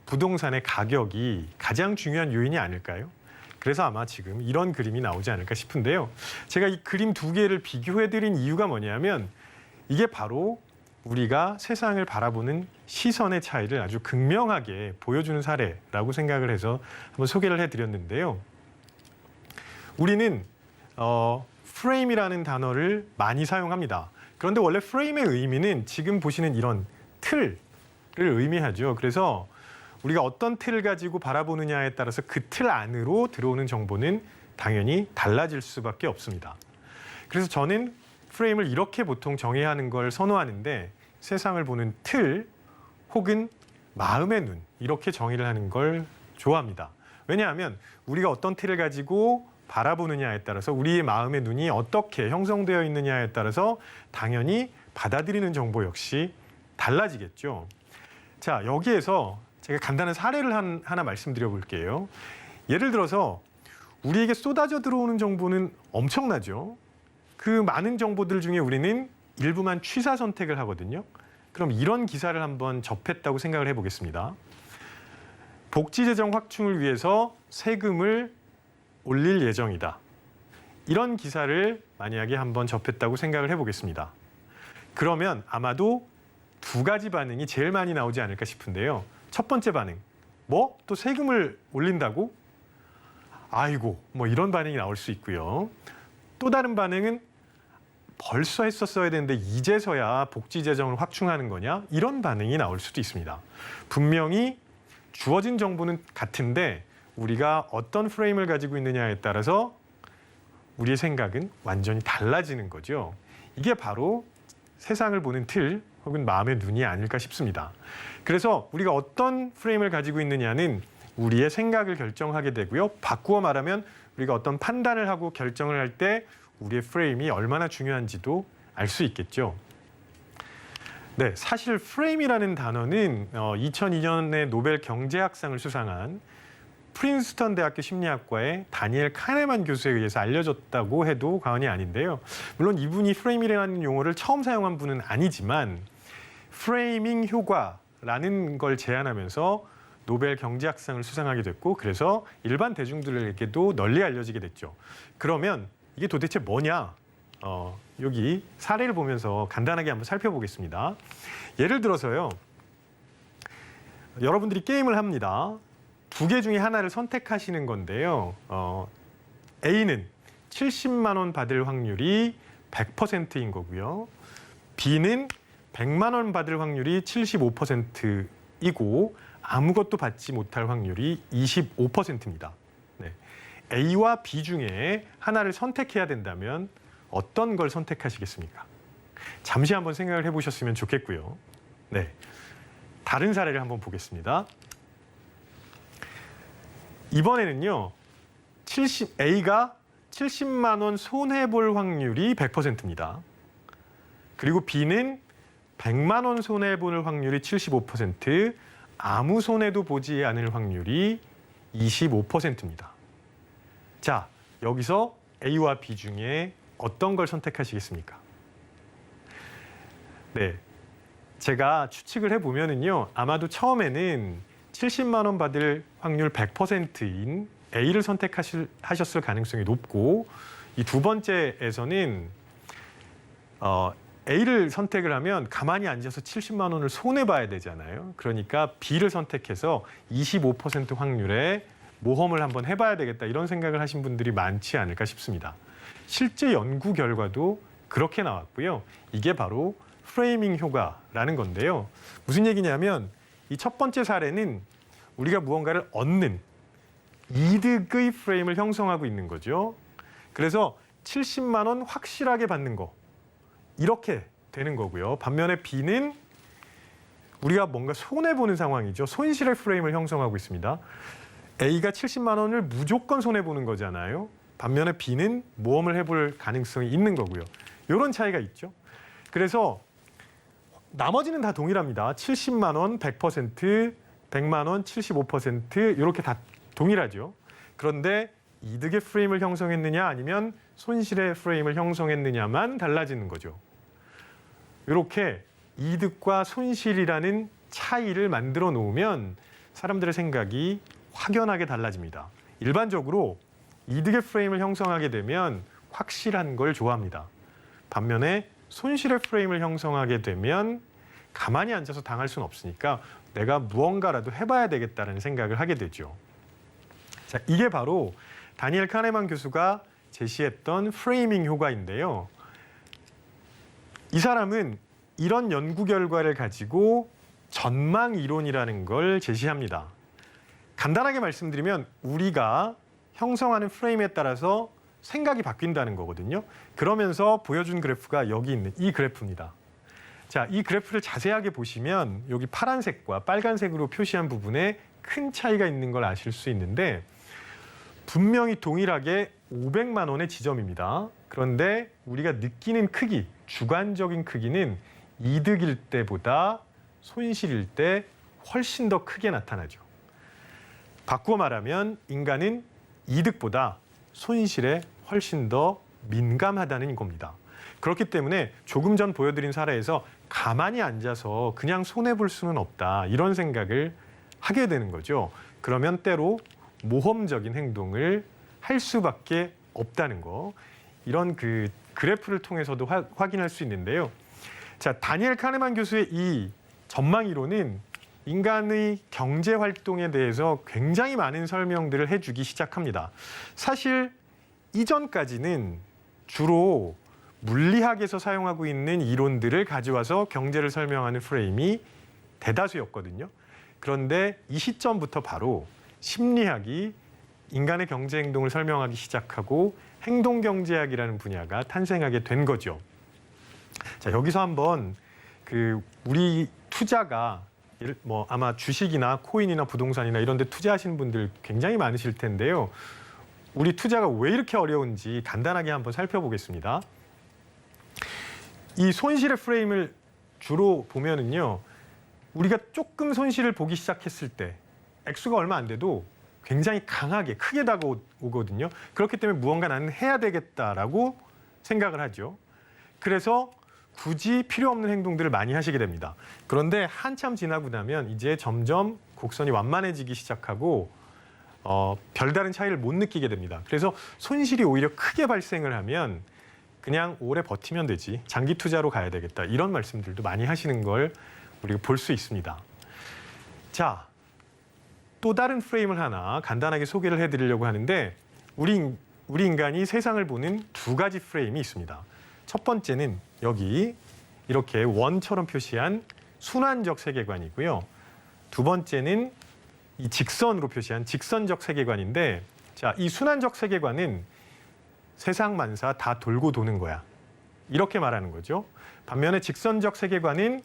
부동산의 가격이 가장 중요한 요인이 아닐까요? 그래서 아마 지금 이런 그림이 나오지 않을까 싶은데요. 제가 이 그림 두 개를 비교해드린 이유가 뭐냐면 이게 바로 우리가 세상을 바라보는 시선의 차이를 아주 극명하게 보여주는 사례라고 생각을 해서 한번 소개를 해드렸는데요. 우리는 프레임이라는 단어를 많이 사용합니다. 그런데 원래 프레임의 의미는 지금 보시는 이런 틀을 의미하죠. 그래서 우리가 어떤 틀을 가지고 바라보느냐에 따라서 그 틀 안으로 들어오는 정보는 당연히 달라질 수밖에 없습니다. 그래서 저는 프레임을 이렇게 보통 정해야 하는 걸 선호하는데 세상을 보는 틀 혹은 마음의 눈 이렇게 정의를 하는 걸 좋아합니다. 왜냐하면 우리가 어떤 틀을 가지고 바라보느냐에 따라서 우리의 마음의 눈이 어떻게 형성되어 있느냐에 따라서 당연히 받아들이는 정보 역시 달라지겠죠. 자, 여기에서 제가 간단한 사례를 하나 말씀드려 볼게요. 예를 들어서 우리에게 쏟아져 들어오는 정보는 엄청나죠. 그 많은 정보들 중에 우리는 일부만 취사 선택을 하거든요. 그럼 이런 기사를 한번 접했다고 생각을 해보겠습니다. 복지재정 확충을 위해서 세금을 올릴 예정이다. 이런 기사를 만약에 한번 접했다고 생각을 해보겠습니다. 그러면 아마도 두 가지 반응이 제일 많이 나오지 않을까 싶은데요. 첫 번째 반응, 뭐? 또 세금을 올린다고? 아이고, 뭐 이런 반응이 나올 수 있고요. 또 다른 반응은 벌써 했었어야 되는데 이제서야 복지 재정을 확충하는 거냐? 이런 반응이 나올 수도 있습니다. 분명히 주어진 정보는 같은데 우리가 어떤 프레임을 가지고 있느냐에 따라서 우리의 생각은 완전히 달라지는 거죠. 이게 바로 세상을 보는 틀 혹은 마음의 눈이 아닐까 싶습니다. 그래서 우리가 어떤 프레임을 가지고 있느냐는 우리의 생각을 결정하게 되고요. 바꾸어 말하면 우리가 어떤 판단을 하고 결정을 할 때 우리의 프레임이 얼마나 중요한지도 알 수 있겠죠. 네, 사실 프레임이라는 단어는 2002년에 노벨 경제학상을 수상한 프린스턴 대학교 심리학과의 다니엘 카네만 교수에 의해서 알려졌다고 해도 과언이 아닌데요. 물론 이분이 프레임이라는 용어를 처음 사용한 분은 아니지만 프레이밍 효과라는 걸 제안하면서 노벨 경제학상을 수상하게 됐고 그래서 일반 대중들에게도 널리 알려지게 됐죠. 그러면 이게 도대체 뭐냐? 여기 사례를 보면서 간단하게 한번 살펴보겠습니다. 예를 들어서요. 여러분들이 게임을 합니다. 두 개 중에 하나를 선택하시는 건데요. A는 70만 원 받을 확률이 100%인 거고요. B는 100만 원 받을 확률이 75%이고 아무것도 받지 못할 확률이 25%입니다. 네. A와 B 중에 하나를 선택해야 된다면 어떤 걸 선택하시겠습니까? 잠시 한번 생각을 해보셨으면 좋겠고요. 네. 다른 사례를 한번 보겠습니다. 이번에는요. A가 70만 원 손해볼 확률이 100%입니다. 그리고 B는 100만 원 손해볼 확률이 75%, 아무 손해도 보지 않을 확률이 25%입니다. 자, 여기서 A와 B 중에 어떤 걸 선택하시겠습니까? 네, 제가 추측을 해보면은요, 아마도 처음에는 70만 원 받을 확률 100%인 A를 선택하셨을 가능성이 높고 이 두 번째에서는 A를 선택을 하면 가만히 앉아서 70만 원을 손해봐야 되잖아요. 그러니까 B를 선택해서 25% 확률의 모험을 한번 해봐야 되겠다 이런 생각을 하신 분들이 많지 않을까 싶습니다. 실제 연구 결과도 그렇게 나왔고요. 이게 바로 프레이밍 효과라는 건데요. 무슨 얘기냐면 이 첫 번째 사례는 우리가 무언가를 얻는 이득의 프레임을 형성하고 있는 거죠. 그래서 70만 원 확실하게 받는 거 이렇게 되는 거고요. 반면에 B는 우리가 뭔가 손해보는 상황이죠. 손실의 프레임을 형성하고 있습니다. A가 70만 원을 무조건 손해보는 거잖아요. 반면에 B는 모험을 해볼 가능성이 있는 거고요. 이런 차이가 있죠. 그래서 나머지는 다 동일합니다. 70만 원 100%, 100만 원 75% 이렇게 다 동일하죠. 그런데 이득의 프레임을 형성했느냐 아니면 손실의 프레임을 형성했느냐만 달라지는 거죠. 이렇게 이득과 손실이라는 차이를 만들어 놓으면 사람들의 생각이 확연하게 달라집니다. 일반적으로 이득의 프레임을 형성하게 되면 확실한 걸 좋아합니다. 반면에 손실의 프레임을 형성하게 되면 가만히 앉아서 당할 수는 없으니까 내가 무언가라도 해봐야 되겠다는 생각을 하게 되죠. 자, 이게 바로 다니엘 카네만 교수가 제시했던 프레이밍 효과인데요. 이 사람은 이런 연구 결과를 가지고 전망 이론이라는 걸 제시합니다. 간단하게 말씀드리면 우리가 형성하는 프레임에 따라서 생각이 바뀐다는 거거든요. 그러면서 보여준 그래프가 여기 있는 이 그래프입니다. 자, 이 그래프를 자세하게 보시면 여기 파란색과 빨간색으로 표시한 부분에 큰 차이가 있는 걸 아실 수 있는데 분명히 동일하게 500만 원의 지점입니다. 그런데 우리가 느끼는 크기, 주관적인 크기는 이득일 때보다 손실일 때 훨씬 더 크게 나타나죠. 바꾸어 말하면 인간은 이득보다 손실에 훨씬 더 민감하다는 겁니다. 그렇기 때문에 조금 전 보여드린 사례에서 가만히 앉아서 그냥 손해볼 수는 없다, 이런 생각을 하게 되는 거죠. 그러면 때로 모험적인 행동을 할 수밖에 없다는 거, 이런 그 그래프를 통해서도 확인할 수 있는데요. 자, 다니엘 카네만 교수의 이 전망 이론은 인간의 경제 활동에 대해서 굉장히 많은 설명들을 해주기 시작합니다. 사실 이전까지는 주로 물리학에서 사용하고 있는 이론들을 가져와서 경제를 설명하는 프레임이 대다수였거든요. 그런데 이 시점부터 바로 심리학이 인간의 경제 행동을 설명하기 시작하고 행동경제학이라는 분야가 탄생하게 된 거죠. 자, 여기서 한번 우리 투자가 아마 주식이나 코인이나 부동산이나 이런 데 투자하시는 분들 굉장히 많으실 텐데요. 우리 투자가 왜 이렇게 어려운지 간단하게 한번 살펴보겠습니다. 이 손실의 프레임을 주로 보면은요, 우리가 조금 손실을 보기 시작했을 때 액수가 얼마 안 돼도 굉장히 강하게 크게 다가오거든요. 그렇기 때문에 무언가 나는 해야 되겠다라고 생각을 하죠. 그래서 굳이 필요 없는 행동들을 많이 하시게 됩니다. 그런데 한참 지나고 나면 이제 점점 곡선이 완만해지기 시작하고 별다른 차이를 못 느끼게 됩니다. 그래서 손실이 오히려 크게 발생을 하면 그냥 오래 버티면 되지, 장기 투자로 가야 되겠다, 이런 말씀들도 많이 하시는 걸 우리가 볼 수 있습니다. 자, 또 다른 프레임을 하나 간단하게 소개를 해드리려고 하는데 우리 인간이 세상을 보는 두 가지 프레임이 있습니다. 첫 번째는 여기 이렇게 원처럼 표시한 순환적 세계관이고요. 두 번째는 이 직선으로 표시한 직선적 세계관인데, 자, 이 순환적 세계관은 세상 만사 다 돌고 도는 거야, 이렇게 말하는 거죠. 반면에 직선적 세계관은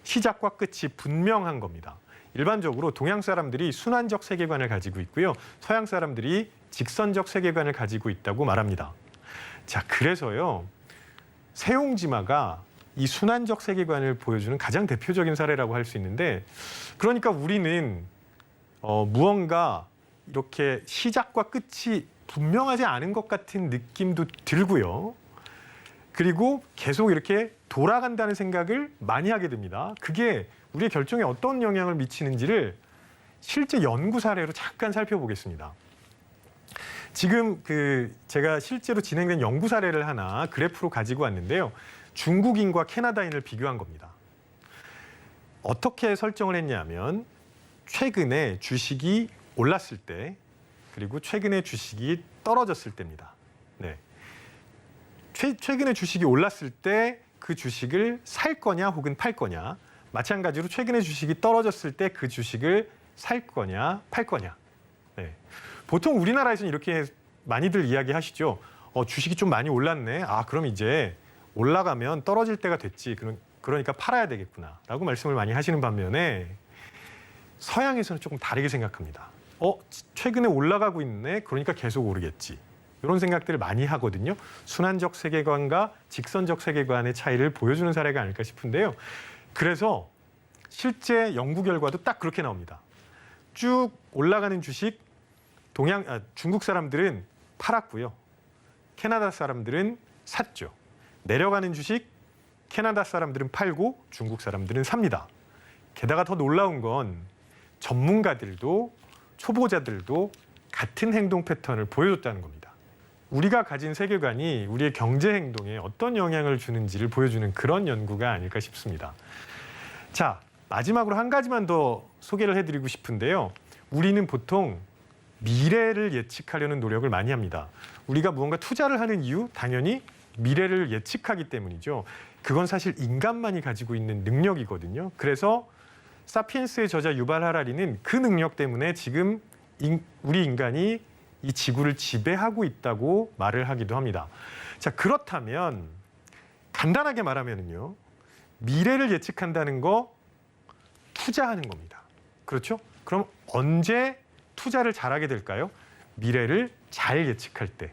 시작과 끝이 분명한 겁니다. 일반적으로 동양 사람들이 순환적 세계관을 가지고 있고요, 서양 사람들이 직선적 세계관을 가지고 있다고 말합니다. 자, 그래서요, 세옹지마가 이 순환적 세계관을 보여주는 가장 대표적인 사례라고 할 수 있는데, 그러니까 우리는 무언가 이렇게 시작과 끝이 분명하지 않은 것 같은 느낌도 들고요. 그리고 계속 이렇게 돌아간다는 생각을 많이 하게 됩니다. 그게 우리의 결정에 어떤 영향을 미치는지를 실제 연구 사례로 잠깐 살펴보겠습니다. 지금 제가 실제로 진행된 연구 사례를 하나 그래프로 가지고 왔는데요. 중국인과 캐나다인을 비교한 겁니다. 어떻게 설정을 했냐면 최근에 주식이 올랐을 때, 그리고 최근에 주식이 떨어졌을 때입니다. 네. 최근에 주식이 올랐을 때 그 주식을 살 거냐 혹은 팔 거냐, 마찬가지로 최근에 주식이 떨어졌을 때 그 주식을 살 거냐 팔 거냐. 네. 보통 우리나라에서는 이렇게 많이들 이야기하시죠. 주식이 좀 많이 올랐네. 그럼 이제 올라가면 떨어질 때가 됐지. 그러니까 팔아야 되겠구나 라고 말씀을 많이 하시는 반면에 서양에서는 조금 다르게 생각합니다. 최근에 올라가고 있네. 그러니까 계속 오르겠지. 이런 생각들을 많이 하거든요. 순환적 세계관과 직선적 세계관의 차이를 보여주는 사례가 아닐까 싶은데요. 그래서 실제 연구 결과도 딱 그렇게 나옵니다. 쭉 올라가는 주식, 중국 사람들은 팔았고요. 캐나다 사람들은 샀죠. 내려가는 주식, 캐나다 사람들은 팔고 중국 사람들은 삽니다. 게다가 더 놀라운 건 전문가들도 초보자들도 같은 행동 패턴을 보여줬다는 겁니다. 우리가 가진 세계관이 우리의 경제 행동에 어떤 영향을 주는지를 보여주는 그런 연구가 아닐까 싶습니다. 자, 마지막으로 한 가지만 더 소개를 해드리고 싶은데요. 우리는 보통 미래를 예측하려는 노력을 많이 합니다. 우리가 무언가 투자를 하는 이유, 당연히 미래를 예측하기 때문이죠. 그건 사실 인간만이 가지고 있는 능력이거든요. 그래서 사피엔스의 저자 유발 하라리는 그 능력 때문에 지금 우리 인간이 이 지구를 지배하고 있다고 말을 하기도 합니다. 자, 그렇다면 간단하게 말하면요, 미래를 예측한다는 거 투자하는 겁니다. 그렇죠? 그럼 언제 투자를 잘하게 될까요? 미래를 잘 예측할 때,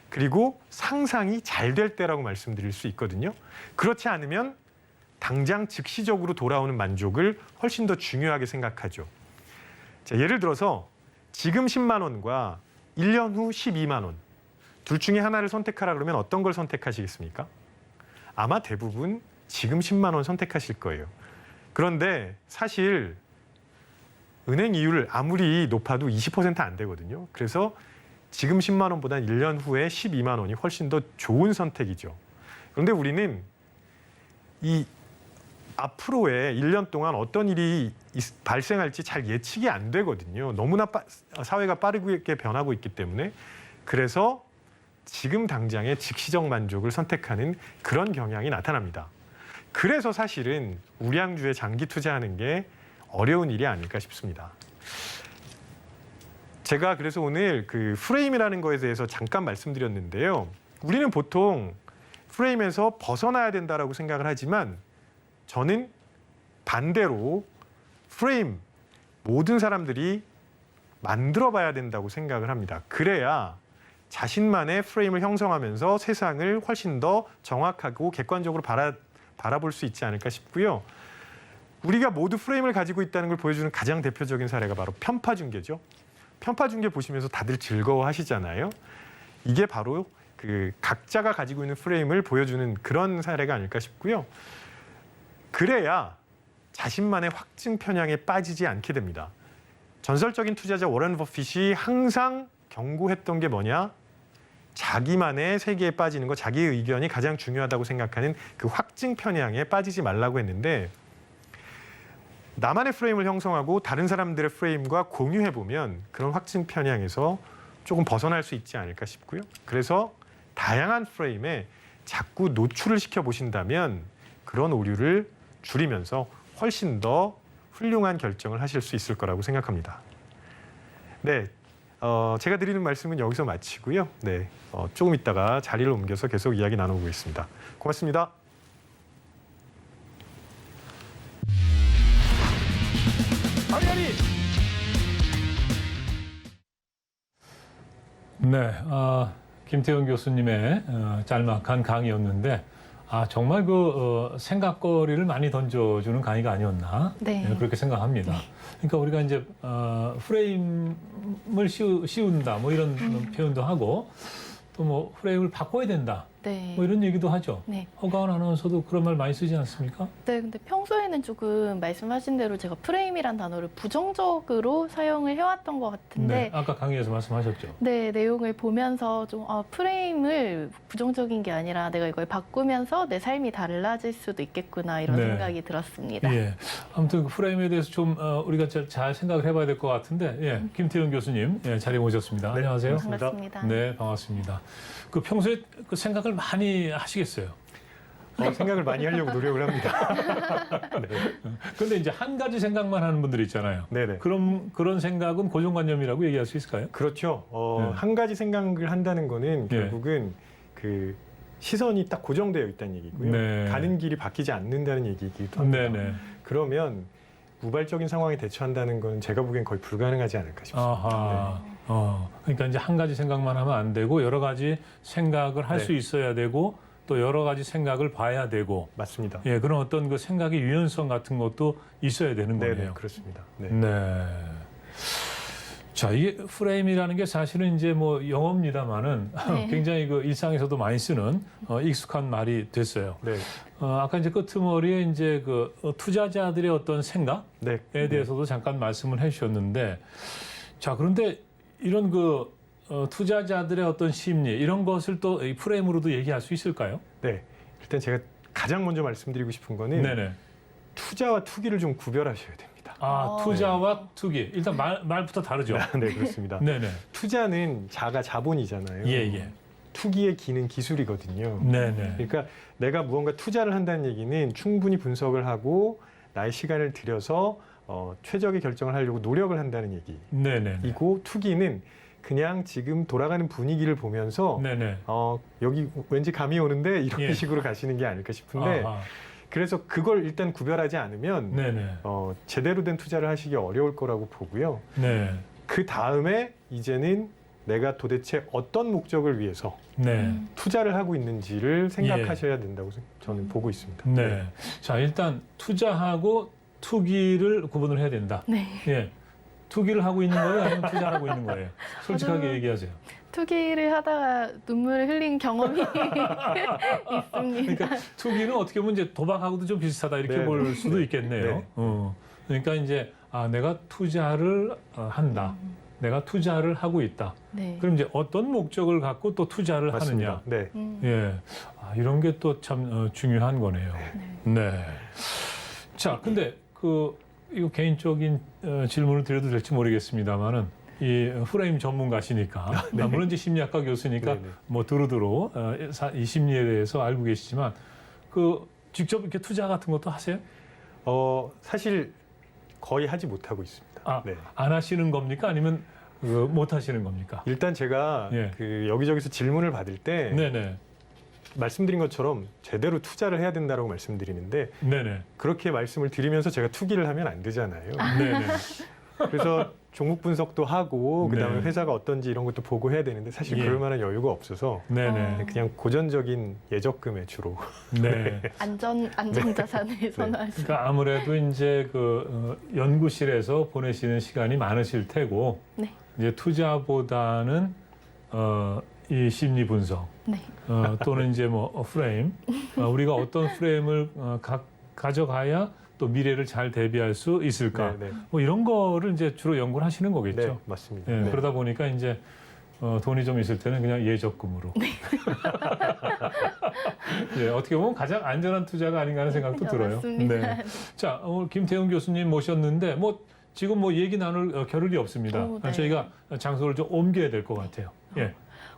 그리고 상상이 잘 될 때라고 말씀드릴 수 있거든요. 그렇지 않으면 당장 즉시적으로 돌아오는 만족을 훨씬 더 중요하게 생각하죠. 자, 예를 들어서 지금 10만 원과 1년 후 12만 원, 둘 중에 하나를 선택하라 그러면 어떤 걸 선택하시겠습니까? 아마 대부분 지금 10만 원 선택하실 거예요. 그런데 사실 은행 이율 아무리 높아도 20% 안 되거든요. 그래서 지금 10만 원보다 1년 후에 12만 원이 훨씬 더 좋은 선택이죠. 그런데 우리는 이 앞으로의 1년 동안 어떤 일이 발생할지 잘 예측이 안 되거든요. 너무나 사회가 빠르게 변하고 있기 때문에. 그래서 지금 당장의 즉시적 만족을 선택하는 그런 경향이 나타납니다. 그래서 사실은 우량주에 장기 투자하는 게 어려운 일이 아닐까 싶습니다. 제가 그래서 오늘 그 프레임이라는 거에 대해서 잠깐 말씀드렸는데요. 우리는 보통 프레임에서 벗어나야 된다라고 생각을 하지만 저는 반대로 프레임 모든 사람들이 만들어 봐야 된다고 생각을 합니다. 그래야 자신만의 프레임을 형성하면서 세상을 훨씬 더 정확하고 객관적으로 바라볼 수 있지 않을까 싶고요. 우리가 모두 프레임을 가지고 있다는 걸 보여주는 가장 대표적인 사례가 바로 편파중계죠. 편파중계 보시면서 다들 즐거워하시잖아요. 이게 바로 그 각자가 가지고 있는 프레임을 보여주는 그런 사례가 아닐까 싶고요. 그래야 자신만의 확증 편향에 빠지지 않게 됩니다. 전설적인 투자자 워런 버핏이 항상 경고했던 게 뭐냐? 자기만의 세계에 빠지는 거, 자기의 의견이 가장 중요하다고 생각하는 그 확증 편향에 빠지지 말라고 했는데 나만의 프레임을 형성하고 다른 사람들의 프레임과 공유해보면 그런 확증 편향에서 조금 벗어날 수 있지 않을까 싶고요. 그래서 다양한 프레임에 자꾸 노출을 시켜보신다면 그런 오류를 줄이면서 훨씬 더 훌륭한 결정을 하실 수 있을 거라고 생각합니다. 네, 제가 드리는 말씀은 여기서 마치고요. 네, 조금 있다가 자리를 옮겨서 계속 이야기 나눠보겠습니다. 고맙습니다. 네, 김태형 교수님의 짤막한 강의였는데 정말 그 생각거리를 많이 던져주는 강의가 아니었나 네. 그렇게 생각합니다. 그러니까 우리가 이제 프레임을 씌운다 뭐 이런 표현도 하고 또 뭐 프레임을 바꿔야 된다 네. 뭐 이런 얘기도 하죠. 네. 허가원 아나운서도 그런 말 많이 쓰지 않습니까? 네, 근데 평소에는 조금 말씀하신 대로 제가 프레임이란 단어를 부정적으로 사용을 해왔던 것 같은데 네, 아까 강의에서 말씀하셨죠. 네, 내용을 보면서 좀 프레임을 부정적인 게 아니라 내가 이걸 바꾸면서 내 삶이 달라질 수도 있겠구나 이런 네. 생각이 들었습니다. 예, 아무튼 그 프레임에 대해서 좀 우리가 잘 생각을 해봐야 될 것 같은데 예, 김태형 교수님 자리에 모셨습니다. 네, 안녕하세요. 반갑습니다. 네, 반갑습니다. 그 평소에 그 생각을 많이 하시겠어요. 생각을 많이 하려고 노력을 합니다. 네. 그런데 이제 한 가지 생각만 하는 분들이 있잖아요. 네네. 그런 생각은 고정관념이라고 얘기할 수 있을까요? 그렇죠. 네. 한 가지 생각을 한다는 거는 네. 결국은 그 시선이 딱 고정되어 있다는 얘기고요. 네. 가는 길이 바뀌지 않는다는 얘기이기도 합니다. 네네. 그러면 우발적인 상황에 대처한다는 건 제가 보기엔 거의 불가능하지 않을까 싶습니다. 아하. 그러니까 이제 한 가지 생각만 하면 안 되고 여러 가지 생각을 할 네. 수 있어야 되고 또 여러 가지 생각을 봐야 되고 맞습니다. 예, 그런 어떤 그 생각의 유연성 같은 것도 있어야 되는 네, 거네요. 그렇습니다. 네. 네. 자, 이게 프레임이라는 게 사실은 이제 뭐 영어입니다만은 네. 굉장히 그 일상에서도 많이 쓰는 익숙한 말이 됐어요. 네. 아까 이제 끄트머리에 이제 그 투자자들의 어떤 생각에 네. 대해서도 잠깐 말씀을 해주셨는데, 자, 그런데 이런 그 투자자들의 어떤 심리 이런 것을 또 이 프레임으로도 얘기할 수 있을까요? 네. 일단 제가 가장 먼저 말씀드리고 싶은 거는 네네. 투자와 투기를 좀 구별하셔야 됩니다. 투자와 투기. 일단 말부터 다르죠. 네, 그렇습니다. 네네. 투자는 자가 자본이잖아요. 예. 투기의 기는 기술이거든요. 네네. 그러니까 내가 무언가 투자를 한다는 얘기는 충분히 분석을 하고 나의 시간을 들여서 최적의 결정을 하려고 노력을 한다는 네네. 얘기이고, 투기는 그냥 지금 돌아가는 분위기를 보면서 네네. 여기 왠지 감이 오는데 이런 예. 식으로 가시는 게 아닐까 싶은데, 아하. 그래서 그걸 일단 구별하지 않으면 네네. 제대로 된 투자를 하시기 어려울 거라고 보고요. 네. 그 다음에 이제는 내가 도대체 어떤 목적을 위해서 네. 투자를 하고 있는지를 생각하셔야 된다고 저는 보고 있습니다. 네. 자, 일단 투자하고 투기를 구분을 해야 된다. 네. 예. 투기를 하고 있는 거예요? 아니면 투자를 하고 있는 거예요? 솔직하게 저는- 얘기하세요. 투기를 하다가 눈물을 흘린 경험이 있습니다. 그러니까 투기는 어떻게 보면 이제 도박하고도 좀 비슷하다 이렇게 네, 볼 네. 수도 있겠네요. 네. 그러니까 이제 내가 투자를 한다. 내가 투자를 하고 있다. 네. 그럼 이제 어떤 목적을 갖고 또 투자를 맞습니다. 하느냐. 네. 예. 이런 게 또 참 중요한 거네요. 네. 자, 근데 이거 개인적인 질문을 드려도 될지 모르겠습니다만은 이 프레임 전문가시니까 물론 이제 심리학과 교수니까 네네. 뭐 두루두루 이 심리에 대해서 알고 계시지만 직접 이렇게 투자 같은 것도 하세요? 사실 거의 하지 못하고 있습니다. 네. 안 하시는 겁니까? 아니면 못 하시는 겁니까? 일단 제가 예. 여기저기서 질문을 받을 때 네네. 말씀드린 것처럼 제대로 투자를 해야 된다고 말씀드리는데, 네네. 그렇게 말씀을 드리면서 제가 투기를 하면 안 되잖아요. 네네. 그래서 종목 분석도 하고 그다음에 네. 회사가 어떤지 이런 것도 보고 해야 되는데 사실 예. 그럴 만한 여유가 없어서 네네. 그냥 고전적인 예적금에 주로. 네. 안전자산을 선호하시죠. 그러니까 아무래도 이제 연구실에서 보내시는 시간이 많으실 테고 네. 이제 투자보다는 이 심리 분석 네. 또는 이제 뭐 프레임 우리가 어떤 프레임을 가져가야 또 미래를 잘 대비할 수 있을까 네, 네. 뭐 이런 거를 이제 주로 연구를 하시는 거겠죠. 네, 맞습니다. 예, 네. 그러다 보니까 이제 돈이 좀 있을 때는 그냥 예적금으로. 예, 어떻게 보면 가장 안전한 투자가 아닌가 하는 생각도 들어요. 맞습니다. 네. 자, 오늘 김태훈 교수님 모셨는데 지금 얘기 나눌 겨를이 없습니다. 네. 저희가 장소를 좀 옮겨야 될 것 같아요. 예.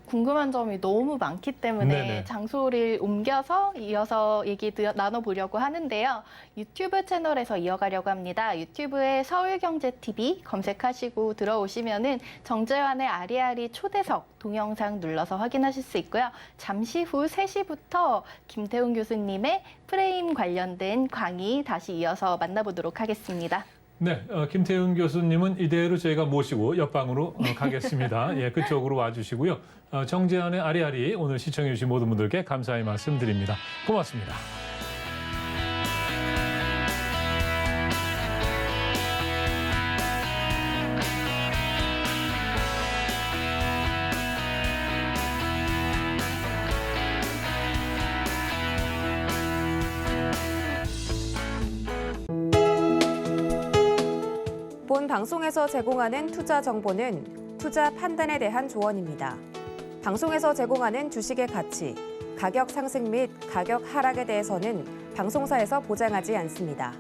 궁금한 점이 너무 많기 때문에 네네. 장소를 옮겨서 이어서 얘기 나눠보려고 하는데요. 유튜브 채널에서 이어가려고 합니다. 유튜브에 서울경제TV 검색하시고 들어오시면은 정재환의 아리아리 초대석 동영상 눌러서 확인하실 수 있고요. 잠시 후 3시부터 김태훈 교수님의 프레임 관련된 강의 다시 이어서 만나보도록 하겠습니다. 네, 김태훈 교수님은 이대로 저희가 모시고 옆방으로 가겠습니다. 예, 그쪽으로 와주시고요. 정재환의 아리아리 오늘 시청해주신 모든 분들께 감사의 말씀 드립니다. 고맙습니다. 본 방송에서 제공하는 투자 정보는 투자 판단에 대한 조언입니다. 방송에서 제공하는 주식의 가치, 가격 상승 및 가격 하락에 대해서는 방송사에서 보장하지 않습니다.